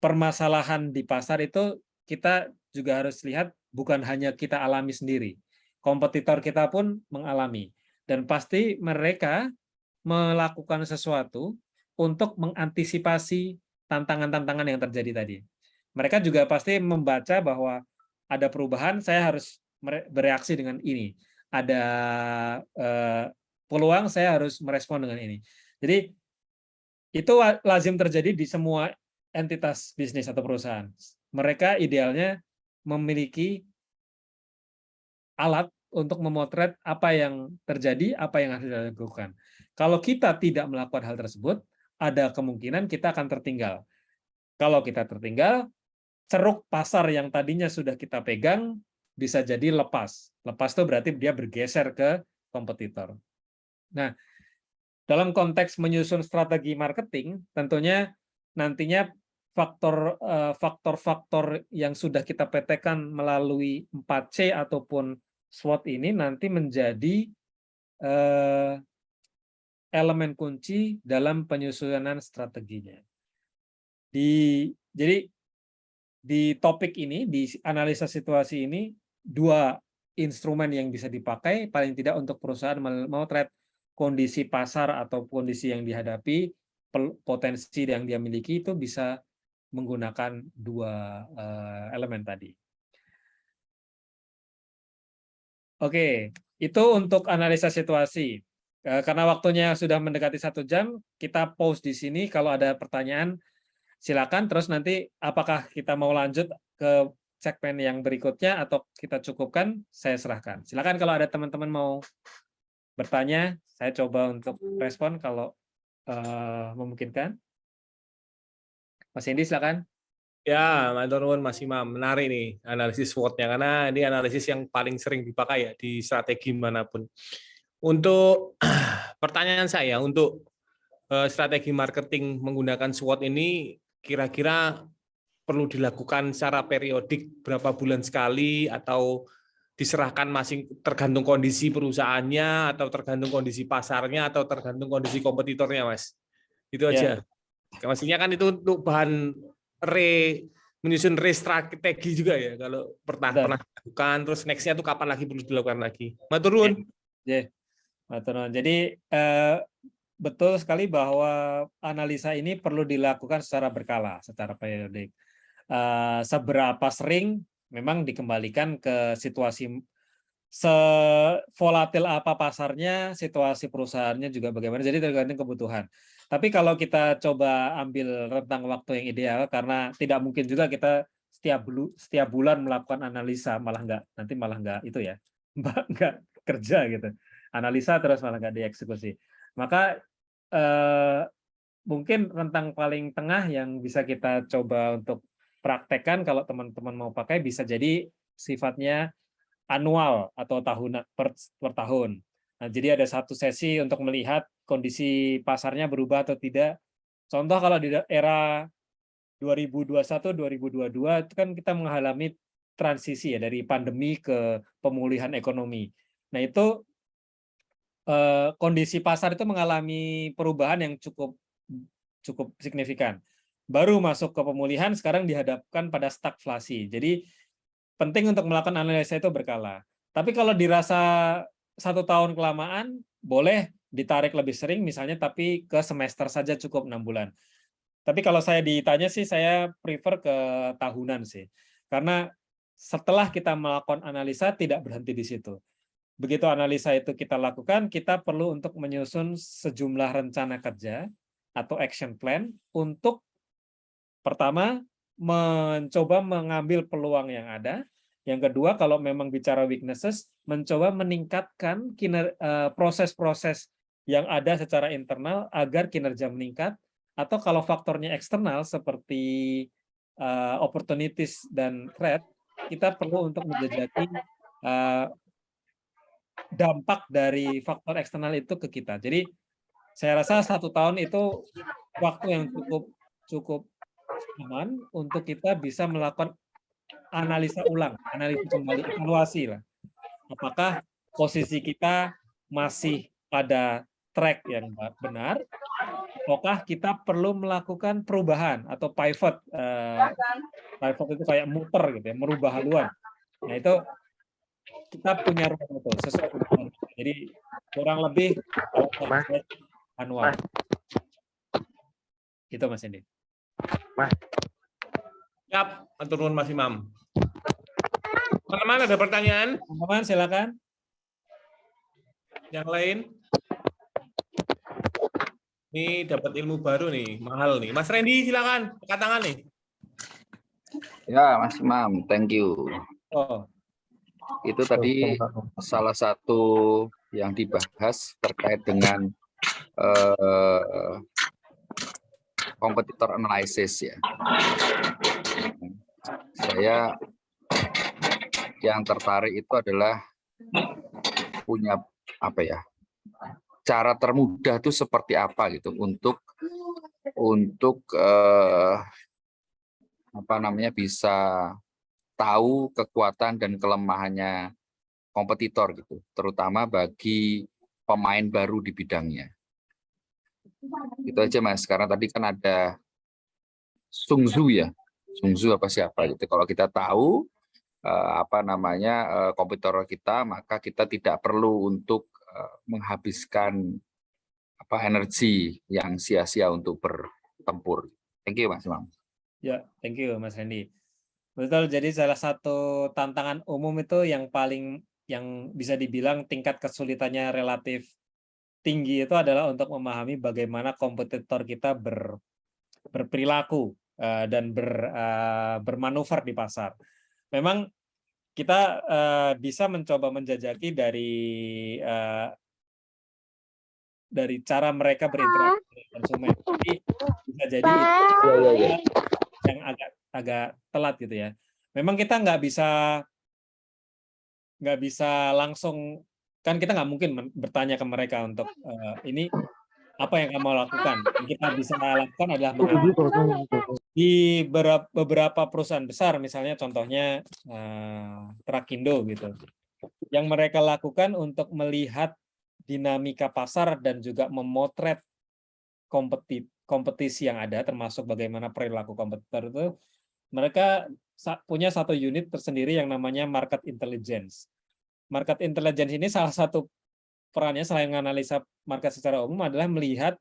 permasalahan di pasar itu kita juga harus lihat bukan hanya kita alami sendiri. Kompetitor kita pun mengalami. Dan pasti mereka melakukan sesuatu untuk mengantisipasi tantangan-tantangan yang terjadi tadi. Mereka juga pasti membaca bahwa ada perubahan, saya harus bereaksi dengan ini. Ada peluang, saya harus merespon dengan ini. Jadi itu lazim terjadi di semua entitas bisnis atau perusahaan. Mereka idealnya memiliki alat untuk memotret apa yang terjadi, apa yang harus dilakukan. Kalau kita tidak melakukan hal tersebut, ada kemungkinan kita akan tertinggal. Kalau kita tertinggal, ceruk pasar yang tadinya sudah kita pegang bisa jadi lepas. Lepas itu berarti dia bergeser ke kompetitor. Nah, dalam konteks menyusun strategi marketing, tentunya nantinya faktor-faktor yang sudah kita petekan melalui 4C ataupun SWOT ini nanti menjadi elemen kunci dalam penyusunan strateginya. Jadi di topik ini, di analisa situasi ini, dua instrumen yang bisa dipakai paling tidak untuk perusahaan memotret kondisi pasar atau kondisi yang dihadapi, potensi yang dia miliki itu bisa menggunakan dua elemen tadi. Oke, itu untuk analisa situasi. Karena waktunya sudah mendekati 1 jam, kita pause di sini. Kalau ada pertanyaan, silakan. Terus nanti apakah kita mau lanjut ke segmen yang berikutnya atau kita cukupkan, saya serahkan. Silakan kalau ada teman-teman mau bertanya, saya coba untuk respon kalau memungkinkan. Mas Hendy, silakan. Ya, matur nuwun Mas Imam. Menarik nih analisis SWOT-nya, karena ini analisis yang paling sering dipakai ya di strategi manapun. Untuk pertanyaan saya, untuk strategi marketing menggunakan SWOT ini kira-kira perlu dilakukan secara periodik berapa bulan sekali, atau diserahkan tergantung kondisi perusahaannya, atau tergantung kondisi pasarnya, atau tergantung kondisi kompetitornya, Mas? Itu aja. Ya. Maksudnya kan itu untuk bahan menyusun strategi juga ya kalau pernah Betul. dilakukan, terus nextnya tuh kapan lagi perlu dilakukan lagi. Matur nuwun. Matur nuwun. Jadi betul sekali bahwa analisa ini perlu dilakukan secara berkala, secara periodik. Seberapa sering memang dikembalikan ke situasi sevolatil apa pasarnya, situasi perusahaannya juga bagaimana. Jadi tergantung kebutuhan. Tapi kalau kita coba ambil rentang waktu yang ideal, karena tidak mungkin juga kita setiap bulan melakukan analisa, nanti malah nggak itu ya, nggak kerja gitu. Analisa terus malah nggak dieksekusi. Maka mungkin rentang paling tengah yang bisa kita coba untuk praktekkan kalau teman-teman mau pakai bisa jadi sifatnya anual atau tahunan per tahun. Nah, jadi ada satu sesi untuk melihat kondisi pasarnya berubah atau tidak. Contoh kalau di era 2021-2022 itu kan kita mengalami transisi ya dari pandemi ke pemulihan ekonomi. Nah, itu kondisi pasar itu mengalami perubahan yang cukup signifikan. Baru masuk ke pemulihan, sekarang dihadapkan pada stagflasi. Jadi penting untuk melakukan analisa itu berkala. Tapi kalau dirasa 1 tahun kelamaan, boleh ditarik lebih sering misalnya, tapi ke semester saja cukup 6 bulan. Tapi kalau saya ditanya sih, saya prefer ke tahunan sih. Karena setelah kita melakukan analisa, tidak berhenti di situ. Begitu analisa itu kita lakukan, kita perlu untuk menyusun sejumlah rencana kerja atau action plan untuk pertama, mencoba mengambil peluang yang ada. Yang kedua, kalau memang bicara weaknesses, mencoba meningkatkan proses-proses yang ada secara internal agar kinerja meningkat. Atau kalau faktornya eksternal seperti opportunities dan threat, kita perlu untuk menjajaki dampak dari faktor eksternal itu ke kita. Jadi saya rasa 1 tahun itu waktu yang cukup aman untuk kita bisa melakukan analisa ulang, analisa kembali, evaluasi lah. Apakah posisi kita masih pada track yang benar, ataukah kita perlu melakukan perubahan atau pivot. Pivot itu kayak muter gitu ya, merubah haluan. Nah itu kita punya ruang itu sesuai kebutuhan. Jadi kurang lebih anual. Itu Mas Indi. Siap, matur nuwun Mas Imam. Teman-teman ada pertanyaan? Teman-teman silakan. Yang lain? Ini dapat ilmu baru nih, mahal nih. Mas Randy silakan, angkat tangan nih. Ya, Mas Imam, thank you. Oh. Itu tadi salah satu yang dibahas terkait dengan kompetitor analysis ya. Saya yang tertarik itu adalah punya apa ya, cara termudah itu seperti apa gitu untuk apa namanya bisa tahu kekuatan dan kelemahannya kompetitor gitu, terutama bagi pemain baru di bidangnya. Itu aja Mas, karena tadi kan ada Sun Tzu ya, Sun Tzu apa siapa gitu. Kalau kita tahu apa namanya kompetitor kita, maka kita tidak perlu untuk menghabiskan energi yang sia-sia untuk bertempur. Thank you Mas Imam. Ya, thank you Mas Hendy. Betul, jadi salah satu tantangan umum itu yang bisa dibilang tingkat kesulitannya relatif tinggi itu adalah untuk memahami bagaimana kompetitor kita berperilaku dan bermanuver di pasar. Memang kita bisa mencoba menjajaki dari cara mereka berinteraksi dengan konsumen. Tapi bisa jadi itu yang agak telat gitu ya. Memang kita nggak bisa langsung, kan kita nggak mungkin bertanya ke mereka untuk ini apa yang kamu lakukan. Yang kita bisa lakukan adalah di beberapa perusahaan besar, misalnya contohnya Trakindo gitu. Yang mereka lakukan untuk melihat dinamika pasar dan juga memotret kompetisi yang ada, termasuk bagaimana perilaku kompetitor itu, mereka punya satu unit tersendiri yang namanya market intelligence. Market intelligence ini salah satu perannya selain menganalisa market secara umum adalah melihat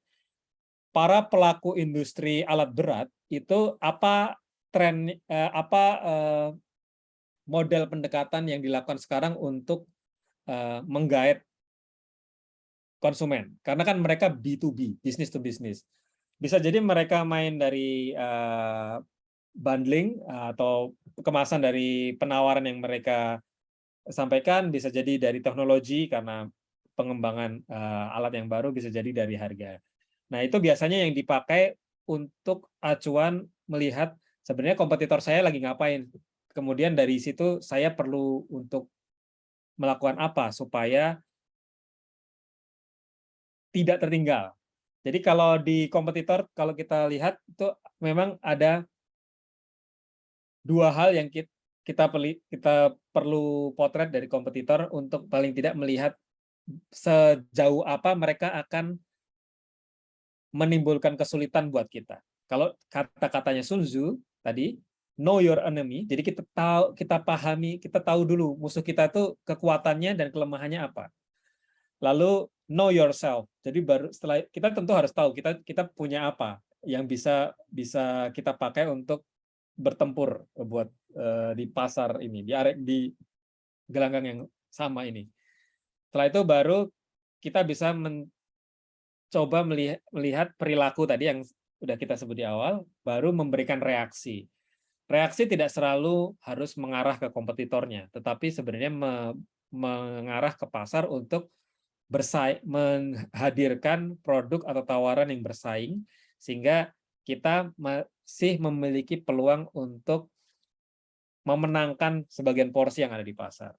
para pelaku industri alat berat itu apa tren, model pendekatan yang dilakukan sekarang untuk menggait konsumen. Karena kan mereka B2B, business to business. Bisa jadi mereka main dari bundling atau kemasan dari penawaran yang mereka sampaikan, bisa jadi dari teknologi karena pengembangan alat yang baru, bisa jadi dari harga. Nah, itu biasanya yang dipakai untuk acuan melihat sebenarnya kompetitor saya lagi ngapain. Kemudian dari situ saya perlu untuk melakukan apa supaya tidak tertinggal. Jadi kalau di kompetitor, kalau kita lihat itu memang ada dua hal yang kita perlu potret dari kompetitor untuk paling tidak melihat sejauh apa mereka akan menimbulkan kesulitan buat kita. Kalau kata-katanya Sun Tzu tadi, know your enemy, jadi kita pahami, kita tahu dulu musuh kita itu kekuatannya dan kelemahannya apa. Lalu know yourself. Jadi baru setelah kita tentu harus tahu kita punya apa yang bisa kita pakai untuk bertempur buat di pasar ini, di gelanggang yang sama ini. Setelah itu baru kita bisa coba melihat perilaku tadi yang sudah kita sebut di awal, baru memberikan reaksi. Reaksi tidak selalu harus mengarah ke kompetitornya, tetapi sebenarnya mengarah ke pasar untuk menghadirkan produk atau tawaran yang bersaing, sehingga kita masih memiliki peluang untuk memenangkan sebagian porsi yang ada di pasar.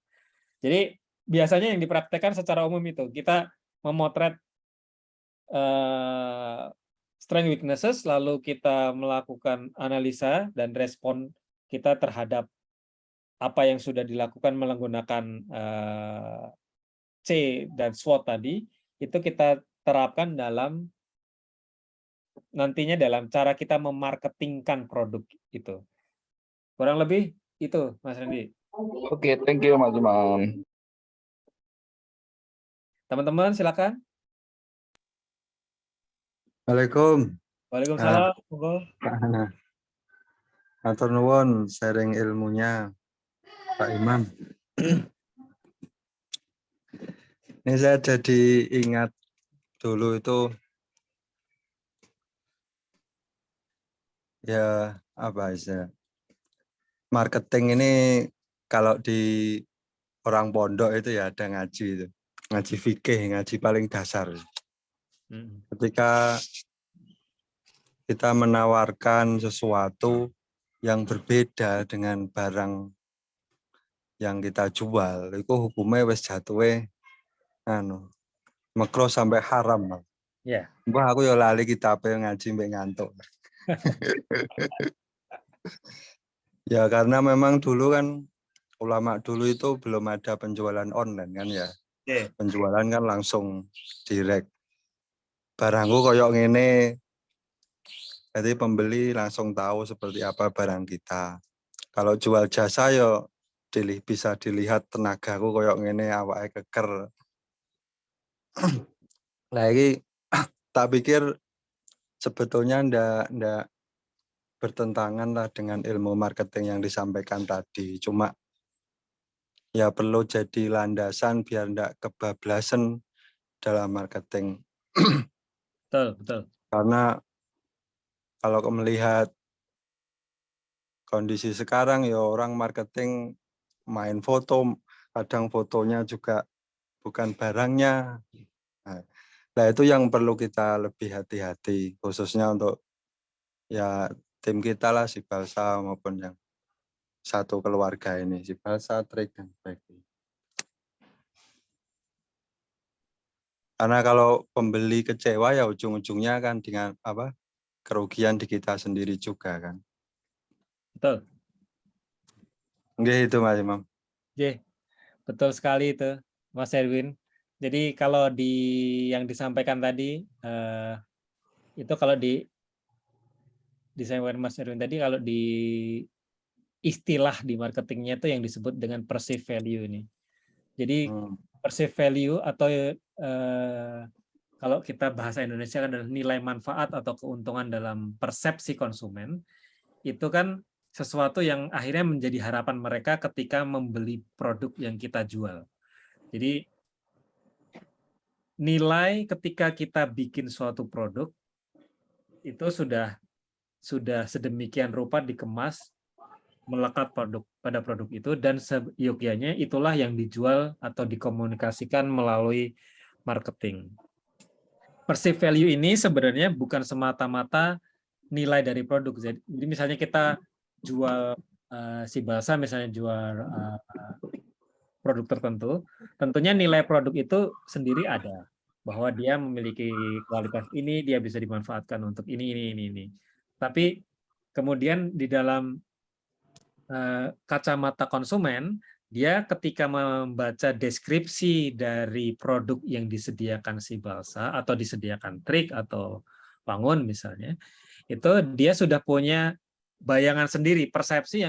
Jadi biasanya yang dipraktekkan secara umum itu, kita memotret strength weaknesses, lalu kita melakukan analisa dan respon kita terhadap apa yang sudah dilakukan menggunakan C dan SWOT tadi, itu kita terapkan nantinya dalam cara kita memarketingkan produk itu. Kurang lebih itu, Mas Randy. Oke, thank you Mas Imam. Teman-teman silakan. Waalaikumsalam. Waalaikumsalam. Monggo. Matur nuwun sharing ilmunya Pak Imam. Ini saya jadi ingat dulu itu ya apa istilah marketing ini kalau di orang pondok itu ya ada ngaji itu. Ngaji fikih, ngaji paling dasar. Ketika kita menawarkan sesuatu yang berbeda dengan barang yang kita jual, itu hukumnya wis jatuhe makro sampai haram. Ya. Mbah aku ya lali kitabnya ngaji mbek ngantuk. Ya karena memang dulu kan ulama dulu itu belum ada penjualan online kan ya. Oke. Penjualan kan langsung direct. Barangku koyok ngene, jadi pembeli langsung tahu seperti apa barang kita. Kalau jual jasa yo bisa dilihat tenagaku koyok ngene, awake keker. Lagi tak pikir sebetulnya ndak bertentangan lah dengan ilmu marketing yang disampaikan tadi. Cuma ya perlu jadi landasan biar ndak kebablasan dalam marketing. Betul. Karena kalau melihat kondisi sekarang ya orang marketing main foto, kadang fotonya juga bukan barangnya. Nah itu yang perlu kita lebih hati-hati, khususnya untuk ya tim kita lah, si Balsa maupun yang satu keluarga ini, si Balsa, Trik, dan sebagainya. Karena kalau pembeli kecewa ya ujung-ujungnya kan dengan apa kerugian di kita sendiri juga kan. Betul. Oke, itu Mas Imam. Oke, betul sekali itu, Mas Erwin. Jadi kalau yang disampaikan tadi, itu kalau disampaikan Mas Erwin tadi, kalau istilah di marketingnya itu yang disebut dengan perceived value ini. Jadi Hmm. perceived value atau kalau kita bahasa Indonesia adalah nilai manfaat atau keuntungan dalam persepsi konsumen, itu kan sesuatu yang akhirnya menjadi harapan mereka ketika membeli produk yang kita jual. Jadi nilai ketika kita bikin suatu produk itu sudah sedemikian rupa dikemas melekat pada produk itu, dan seyogyanya itulah yang dijual atau dikomunikasikan melalui marketing. Perceived value ini sebenarnya bukan semata-mata nilai dari produk. Jadi misalnya kita jual si Balsa, misalnya jual produk tertentu, tentunya nilai produk itu sendiri ada, bahwa dia memiliki kualitas ini, dia bisa dimanfaatkan untuk ini. Tapi kemudian di dalam kacamata konsumen, dia ketika membaca deskripsi dari produk yang disediakan si Balsa atau disediakan Trik atau Wangun misalnya, itu dia sudah punya bayangan sendiri, persepsi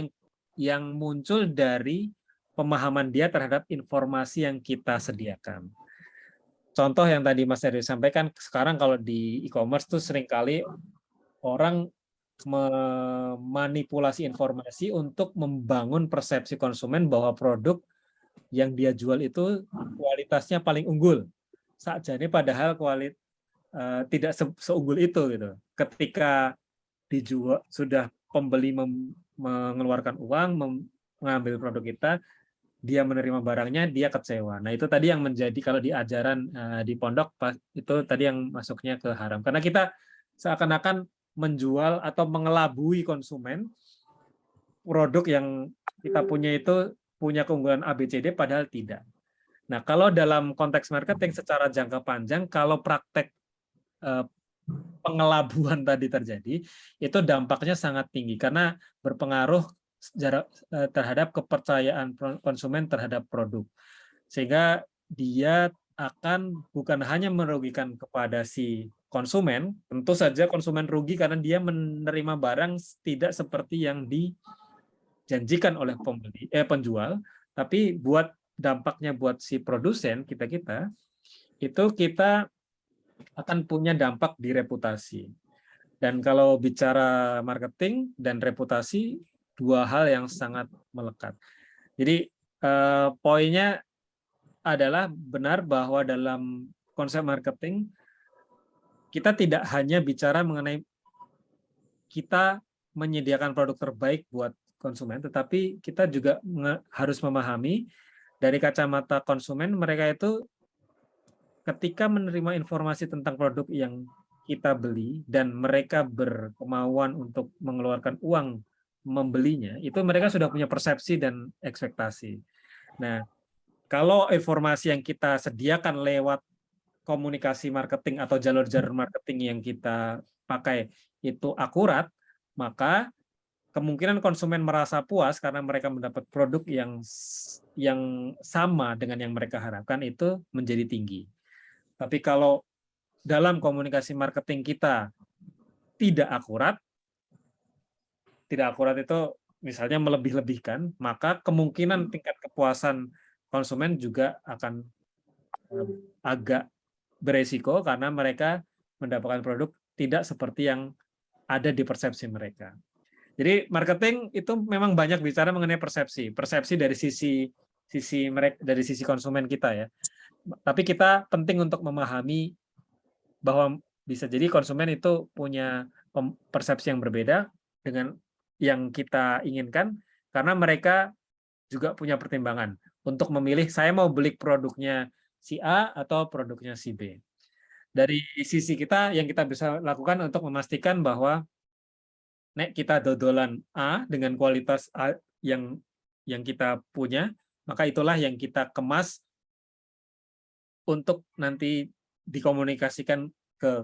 yang muncul dari pemahaman dia terhadap informasi yang kita sediakan. Contoh yang tadi Mas Heri sampaikan, sekarang kalau di e-commerce tuh seringkali orang memanipulasi informasi untuk membangun persepsi konsumen bahwa produk yang dia jual itu kualitasnya paling unggul. Sakjane padahal tidak seunggul itu gitu. Ketika dijual, sudah pembeli mengeluarkan uang mengambil produk kita, dia menerima barangnya, dia kecewa. Nah, itu tadi yang menjadi kalau di ajaran di pondok itu tadi yang masuknya ke haram. Karena kita seakan-akan menjual atau mengelabui konsumen produk yang kita punya itu punya keunggulan ABCD padahal tidak. Nah, kalau dalam konteks marketing secara jangka panjang, kalau praktek pengelabuan tadi terjadi, itu dampaknya sangat tinggi karena berpengaruh terhadap kepercayaan konsumen terhadap produk. Sehingga dia akan bukan hanya merugikan kepada si konsumen, tentu saja konsumen rugi karena dia menerima barang tidak seperti yang dijanjikan oleh penjual, tapi dampaknya buat si produsen kita itu kita akan punya dampak di reputasi. Dan kalau bicara marketing dan reputasi, dua hal yang sangat melekat. Jadi poinnya adalah benar bahwa dalam konsep marketing kita tidak hanya bicara mengenai kita menyediakan produk terbaik buat konsumen, tetapi kita juga harus memahami dari kacamata konsumen, mereka itu ketika menerima informasi tentang produk yang kita beli dan mereka berkemauan untuk mengeluarkan uang membelinya, itu mereka sudah punya persepsi dan ekspektasi. Nah, kalau informasi yang kita sediakan lewat komunikasi marketing atau jalur-jalur marketing yang kita pakai itu akurat, maka kemungkinan konsumen merasa puas karena mereka mendapat produk yang sama dengan yang mereka harapkan itu menjadi tinggi. Tapi kalau dalam komunikasi marketing kita tidak akurat itu misalnya melebih-lebihkan, maka kemungkinan tingkat kepuasan konsumen juga akan agak beresiko karena mereka mendapatkan produk tidak seperti yang ada di persepsi mereka. Jadi marketing itu memang banyak bicara mengenai persepsi dari sisi konsumen kita ya. Tapi kita penting untuk memahami bahwa bisa jadi konsumen itu punya persepsi yang berbeda dengan yang kita inginkan karena mereka juga punya pertimbangan untuk memilih saya mau beli produknya si A atau produknya si B. Dari sisi kita yang kita bisa lakukan untuk memastikan bahwa nek kita dodolan A dengan kualitas A yang kita punya, maka itulah yang kita kemas untuk nanti dikomunikasikan ke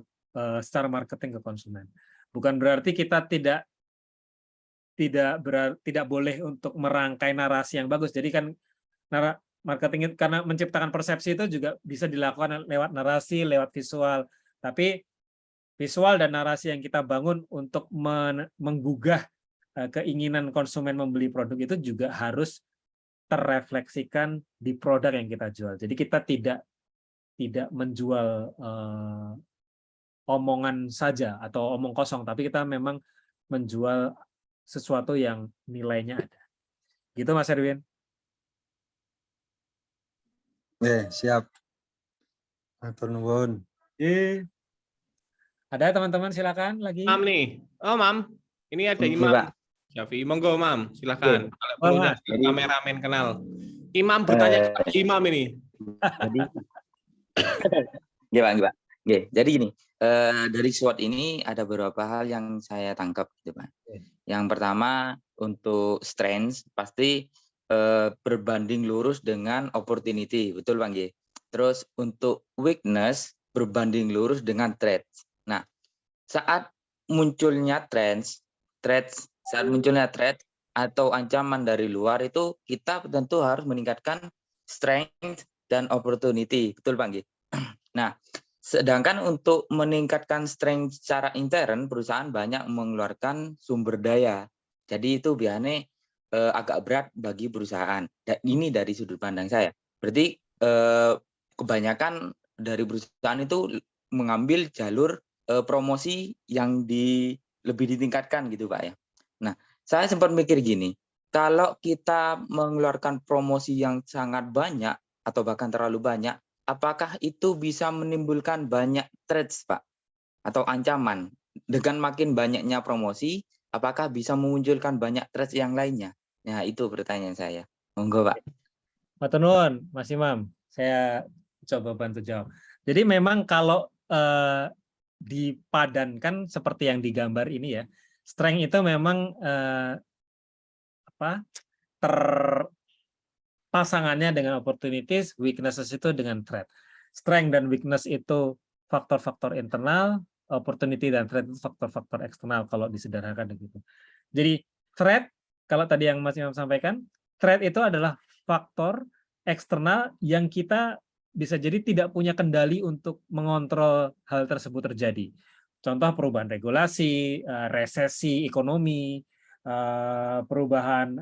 secara marketing ke konsumen. Bukan berarti kita tidak boleh untuk merangkai narasi yang bagus. Jadi kan marketing karena menciptakan persepsi itu juga bisa dilakukan lewat narasi, lewat visual. Tapi visual dan narasi yang kita bangun untuk menggugah keinginan konsumen membeli produk itu juga harus terrefleksikan di produk yang kita jual. Jadi kita tidak menjual omongan saja atau omong kosong, tapi kita memang menjual sesuatu yang nilainya ada. Gitu Mas Erwin? Siap. Matur nuwun. Ada teman-teman silakan lagi. Mam nih. Oh, Mam. Ini ada Iya, Imam Pak. Syafi'i. Monggo, Mam. Silakan. Kalau Oh, perlunya Mas. kameramen kenal. Imam bertanya kepada Imam ini. Jadi, Pak, Pak. Jadi gini, dari SWOT ini ada beberapa hal yang saya tangkap, gitu, Pak. Yang pertama, untuk strength pasti berbanding lurus dengan opportunity, betul, Bang? Terus untuk weakness berbanding lurus dengan threats. Nah, saat munculnya threats atau ancaman dari luar itu kita tentu harus meningkatkan strength dan opportunity, betul Pak? Nah, sedangkan untuk meningkatkan strength secara intern, perusahaan banyak mengeluarkan sumber daya. Jadi itu biasanya agak berat bagi perusahaan. Dan ini dari sudut pandang saya. Berarti kebanyakan dari perusahaan itu mengambil jalur promosi yang lebih ditingkatkan gitu Pak ya. Nah, saya sempat mikir gini, kalau kita mengeluarkan promosi yang sangat banyak atau bahkan terlalu banyak, apakah itu bisa menimbulkan banyak threats Pak atau ancaman? Dengan makin banyaknya promosi, apakah bisa memunculkan banyak threats yang lainnya? Nah, itu pertanyaan saya. Monggo Pak. Matur nuwun, Mas Imam. Saya coba bantu jawab. Jadi memang kalau dipadankan seperti yang digambar ini ya, strength itu memang pasangannya dengan opportunities, weaknesses itu dengan threat. Strength dan weakness itu faktor-faktor internal, opportunity dan threat itu faktor-faktor eksternal kalau disederhanakan begitu. Jadi threat, kalau tadi yang Mas Imam sampaikan, threat itu adalah faktor eksternal yang kita bisa jadi tidak punya kendali untuk mengontrol hal tersebut terjadi. Contoh perubahan regulasi, resesi ekonomi, perubahan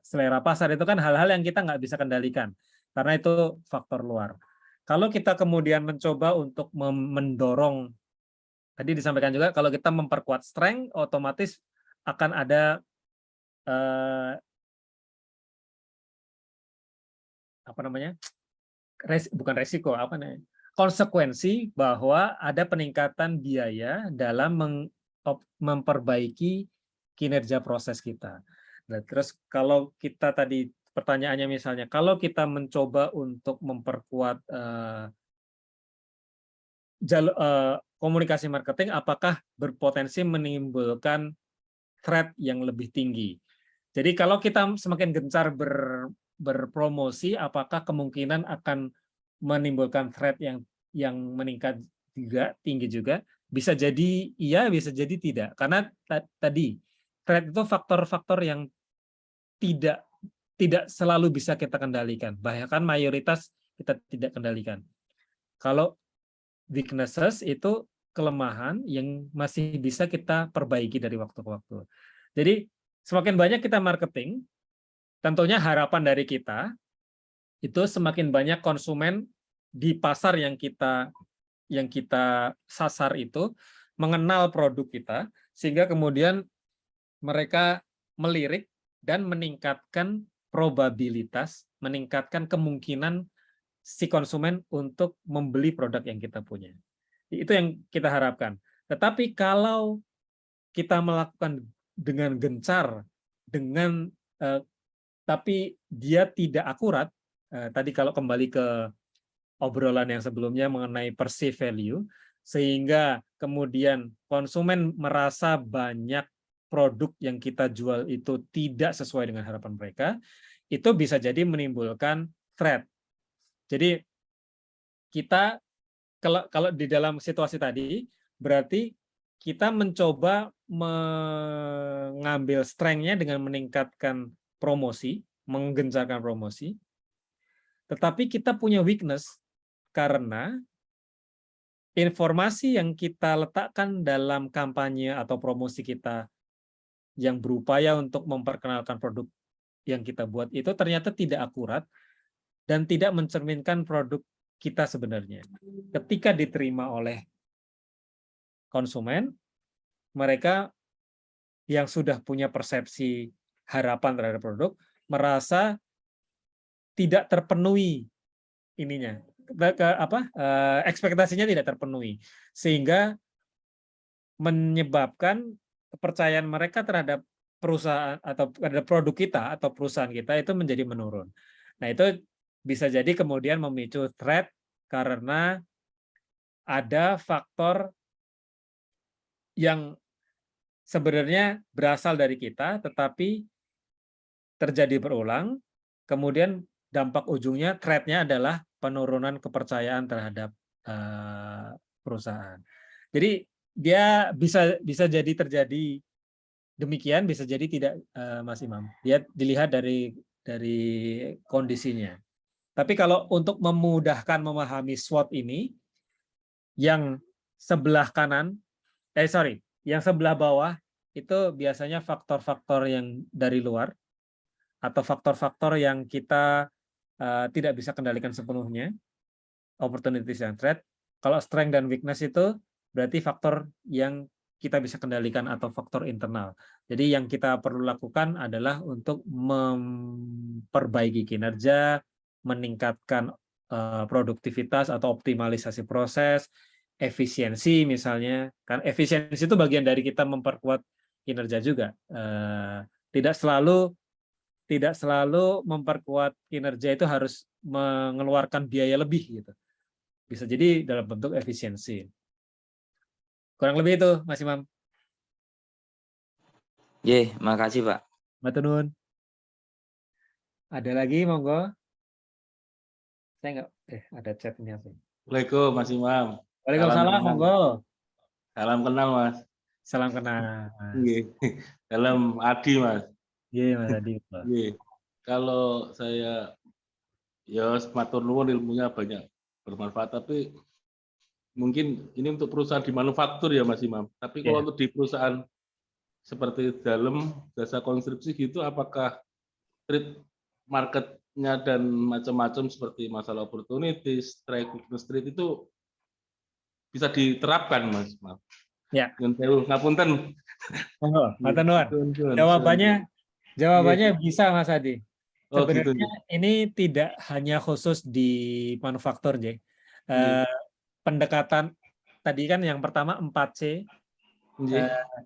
selera pasar, itu kan hal-hal yang kita nggak bisa kendalikan karena itu faktor luar. Kalau kita kemudian mencoba untuk mendorong, tadi disampaikan juga kalau kita memperkuat strength, otomatis akan ada konsekuensi bahwa ada peningkatan biaya dalam memperbaiki kinerja proses kita. Nah, terus kalau kita tadi pertanyaannya misalnya, kalau kita mencoba untuk memperkuat komunikasi marketing, apakah berpotensi menimbulkan threat yang lebih tinggi? Jadi kalau kita semakin gencar berpromosi, apakah kemungkinan akan menimbulkan threat yang meningkat juga, tinggi juga? Bisa jadi iya, bisa jadi tidak. Karena tadi threat itu faktor-faktor yang tidak selalu bisa kita kendalikan. Bahkan mayoritas kita tidak kendalikan. Kalau weaknesses itu kelemahan yang masih bisa kita perbaiki dari waktu ke waktu. Jadi semakin banyak kita marketing, tentunya harapan dari kita itu semakin banyak konsumen di pasar yang kita sasar itu mengenal produk kita, sehingga kemudian mereka melirik dan meningkatkan probabilitas, meningkatkan kemungkinan si konsumen untuk membeli produk yang kita punya. Itu yang kita harapkan. Tetapi kalau kita melakukan dengan gencar, tapi dia tidak akurat, tadi kalau kembali ke obrolan yang sebelumnya mengenai perceived value, sehingga kemudian konsumen merasa banyak produk yang kita jual itu tidak sesuai dengan harapan mereka, itu bisa jadi menimbulkan threat. Jadi kita kalau di dalam situasi tadi, berarti kita mencoba mengambil strength-nya dengan meningkatkan promosi, menggencarkan promosi, tetapi kita punya weakness karena informasi yang kita letakkan dalam kampanye atau promosi kita yang berupaya untuk memperkenalkan produk yang kita buat itu ternyata tidak akurat dan tidak mencerminkan produk kita sebenarnya. Ketika diterima oleh konsumen, mereka yang sudah punya persepsi harapan terhadap produk merasa tidak terpenuhi ininya, ekspektasinya tidak terpenuhi, sehingga menyebabkan kepercayaan mereka terhadap perusahaan atau terhadap produk kita atau perusahaan kita itu menjadi menurun. Nah, itu bisa jadi kemudian memicu threat karena ada faktor yang sebenarnya berasal dari kita, tetapi terjadi berulang, kemudian dampak ujungnya, threat-nya adalah penurunan kepercayaan terhadap perusahaan. Jadi dia bisa jadi terjadi demikian, bisa jadi tidak, Mas Imam. Dia dilihat dari kondisinya. Tapi kalau untuk memudahkan memahami SWOT ini, yang sebelah kanan, yang sebelah bawah itu biasanya faktor-faktor yang dari luar atau faktor-faktor yang kita tidak bisa kendalikan sepenuhnya, opportunities and threat. Kalau strength dan weakness itu berarti faktor yang kita bisa kendalikan atau faktor internal. Jadi yang kita perlu lakukan adalah untuk memperbaiki kinerja, meningkatkan produktivitas atau optimalisasi proses, efisiensi misalnya. Kan efisiensi itu bagian dari kita memperkuat kinerja juga. Tidak selalu memperkuat kinerja itu harus mengeluarkan biaya lebih gitu. Bisa jadi dalam bentuk efisiensi. Kurang lebih itu, Mas Imam. Makasih Pak. Matur nuwun. Ada lagi, monggo. Saya nggak, ada chatnya. Assalamualaikum Mas Imam. Waalaikumsalam, monggo. Salam kenal Mas. Salam kenal. Salam Adi Mas. Iya, Mas Adi. Kalau saya ya matur nuwun, ilmunya banyak bermanfaat, tapi mungkin ini untuk perusahaan di manufaktur ya Mas Imam. Tapi kalau untuk di perusahaan seperti dalam jasa konstruksi gitu, apakah trade marketnya dan macam-macam seperti masalah opportunities, strike, weakness trade itu bisa diterapkan Mas? Ya. Ngapunten. Matur nuwun. Jawabannya bisa Mas Adi. Sebenarnya ini tidak hanya khusus di manufaktur, J. Pendekatan tadi kan yang pertama 4C,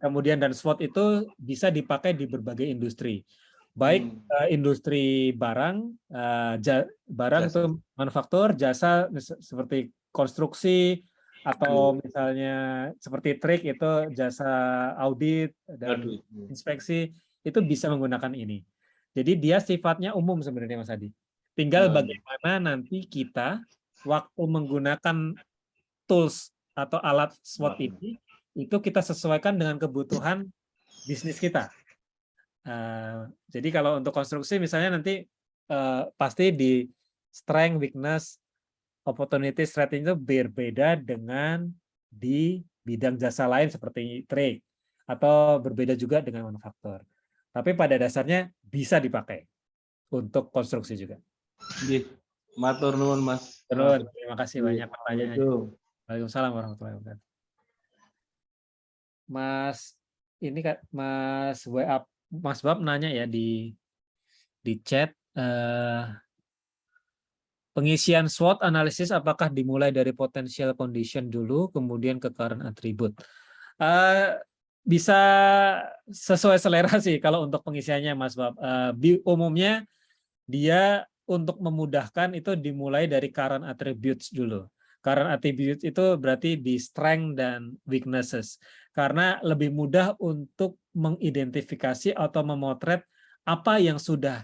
kemudian dan SWOT itu bisa dipakai di berbagai industri. Baik industri barang itu manufaktur, jasa seperti konstruksi, atau misalnya seperti trik itu jasa audit dan inspeksi, itu bisa menggunakan ini. Jadi dia sifatnya umum sebenarnya Mas Adi. Tinggal bagaimana nanti kita waktu menggunakan tools atau alat SWOT ini, itu kita sesuaikan dengan kebutuhan bisnis kita. Jadi kalau untuk konstruksi misalnya nanti pasti di strength, weakness, opportunity, threat itu berbeda dengan di bidang jasa lain seperti trade, atau berbeda juga dengan manufaktur. Tapi pada dasarnya bisa dipakai untuk konstruksi juga. Matur nuwun Mas. Terima kasih banyak pertanyaannya. Waalaikumsalam warahmatullahi wabarakatuh. Mas, ini kan Mas Bab nanya ya di chat, pengisian SWOT analisis apakah dimulai dari potential condition dulu, kemudian ke current attribute? Bisa sesuai selera sih kalau untuk pengisiannya Mas Bab. Umumnya dia untuk memudahkan itu dimulai dari current attributes dulu. Current attributes itu berarti di strength dan weaknesses. Karena lebih mudah untuk mengidentifikasi atau memotret apa yang sudah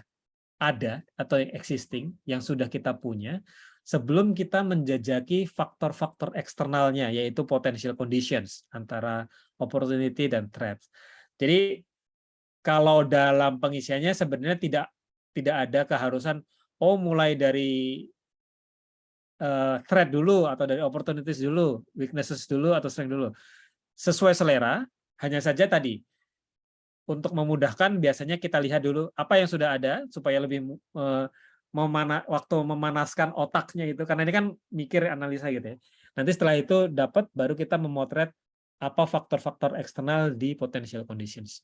ada atau yang existing, yang sudah kita punya, sebelum kita menjajaki faktor-faktor eksternalnya, yaitu potential conditions antara opportunity dan threat. Jadi kalau dalam pengisiannya sebenarnya tidak ada keharusan mulai dari threat dulu atau dari opportunities dulu, weaknesses dulu atau strength dulu. Sesuai selera, hanya saja tadi untuk memudahkan biasanya kita lihat dulu apa yang sudah ada supaya lebih waktu memanaskan otaknya itu, karena ini kan mikir analisa gitu ya. Nanti setelah itu dapat baru kita memotret apa faktor-faktor eksternal di potential conditions.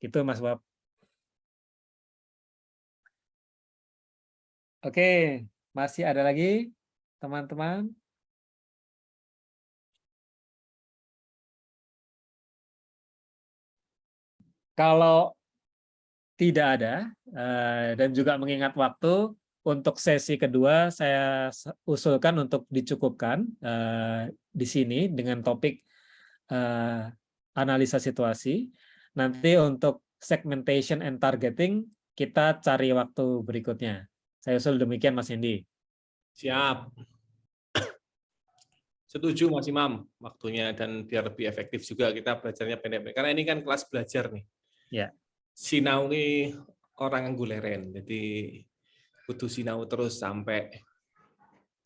Gitu Mas Wab. Oke, masih ada lagi teman-teman? Kalau tidak ada, dan juga mengingat waktu, untuk sesi kedua saya usulkan untuk dicukupkan di sini dengan topik analisa situasi. Nanti untuk segmentation and targeting kita cari waktu berikutnya. Saya usul demikian Mas Hendy. Siap. Setuju Mas Imam waktunya, dan biar lebih efektif juga kita belajarnya pendek-pendek. Karena ini kan kelas belajar nih. Ya. Sinau ini orang angguleren, jadi kudu sinau terus sampai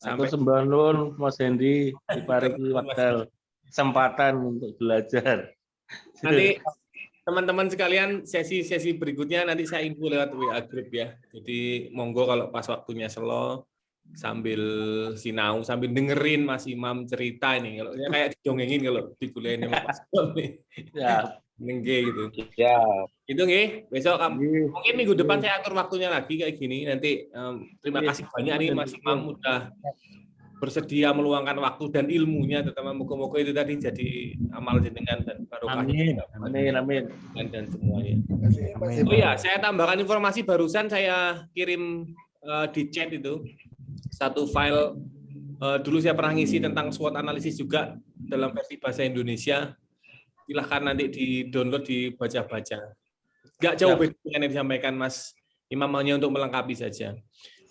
sembah nuwun Mas Hendy diparingi waktu kesempatan untuk belajar. Nanti teman-teman sekalian, sesi-sesi berikutnya nanti saya info lewat WA group ya. Jadi monggo kalau pas waktunya selo sambil sinau, sambil dengerin Mas Imam cerita ini. Kalau kayak didongengin kalau dikuliahin sama Mas Imam nih. Ya, nengge gitu. Ya. Itu nggih, besok mungkin minggu depan saya atur waktunya lagi kayak gini. Nanti terima kasih banyak nih Mas Imam udah bersedia meluangkan waktu dan ilmunya, terutama moga-moga itu tadi jadi amal jenengan dan barokahnya. Amin. Dan semuanya. Oh iya, saya tambahkan informasi barusan saya kirim di chat itu satu file. Dulu saya pernah ngisi tentang SWOT analisis juga dalam versi bahasa Indonesia. Silahkan nanti di-download, dibaca-baca. Nggak jauh beda dengan yang disampaikan Mas Imam, hanya untuk melengkapi saja.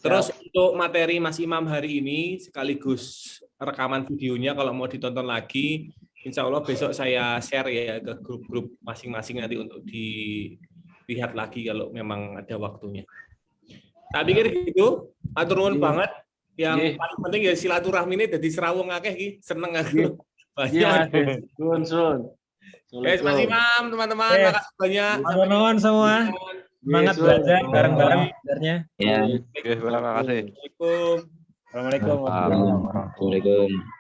Terus untuk materi Mas Imam hari ini sekaligus rekaman videonya kalau mau ditonton lagi, insya Allah besok saya share ya ke grup-grup masing-masing nanti untuk dilihat lagi kalau memang ada waktunya. Saya pikir gitu, atur nuwun banget. Yang paling penting ya silaturahmi ini jadi serawung akeh, seneng aku. Banyak. Sun. Yes, Mas Imam, teman-teman, makasih banyak. Teman-teman semua. Semangat belajar bareng-bareng belajarnya. Ya. Terima kasih. Assalamualaikum. Assalamualaikum. Waalaikumsalam.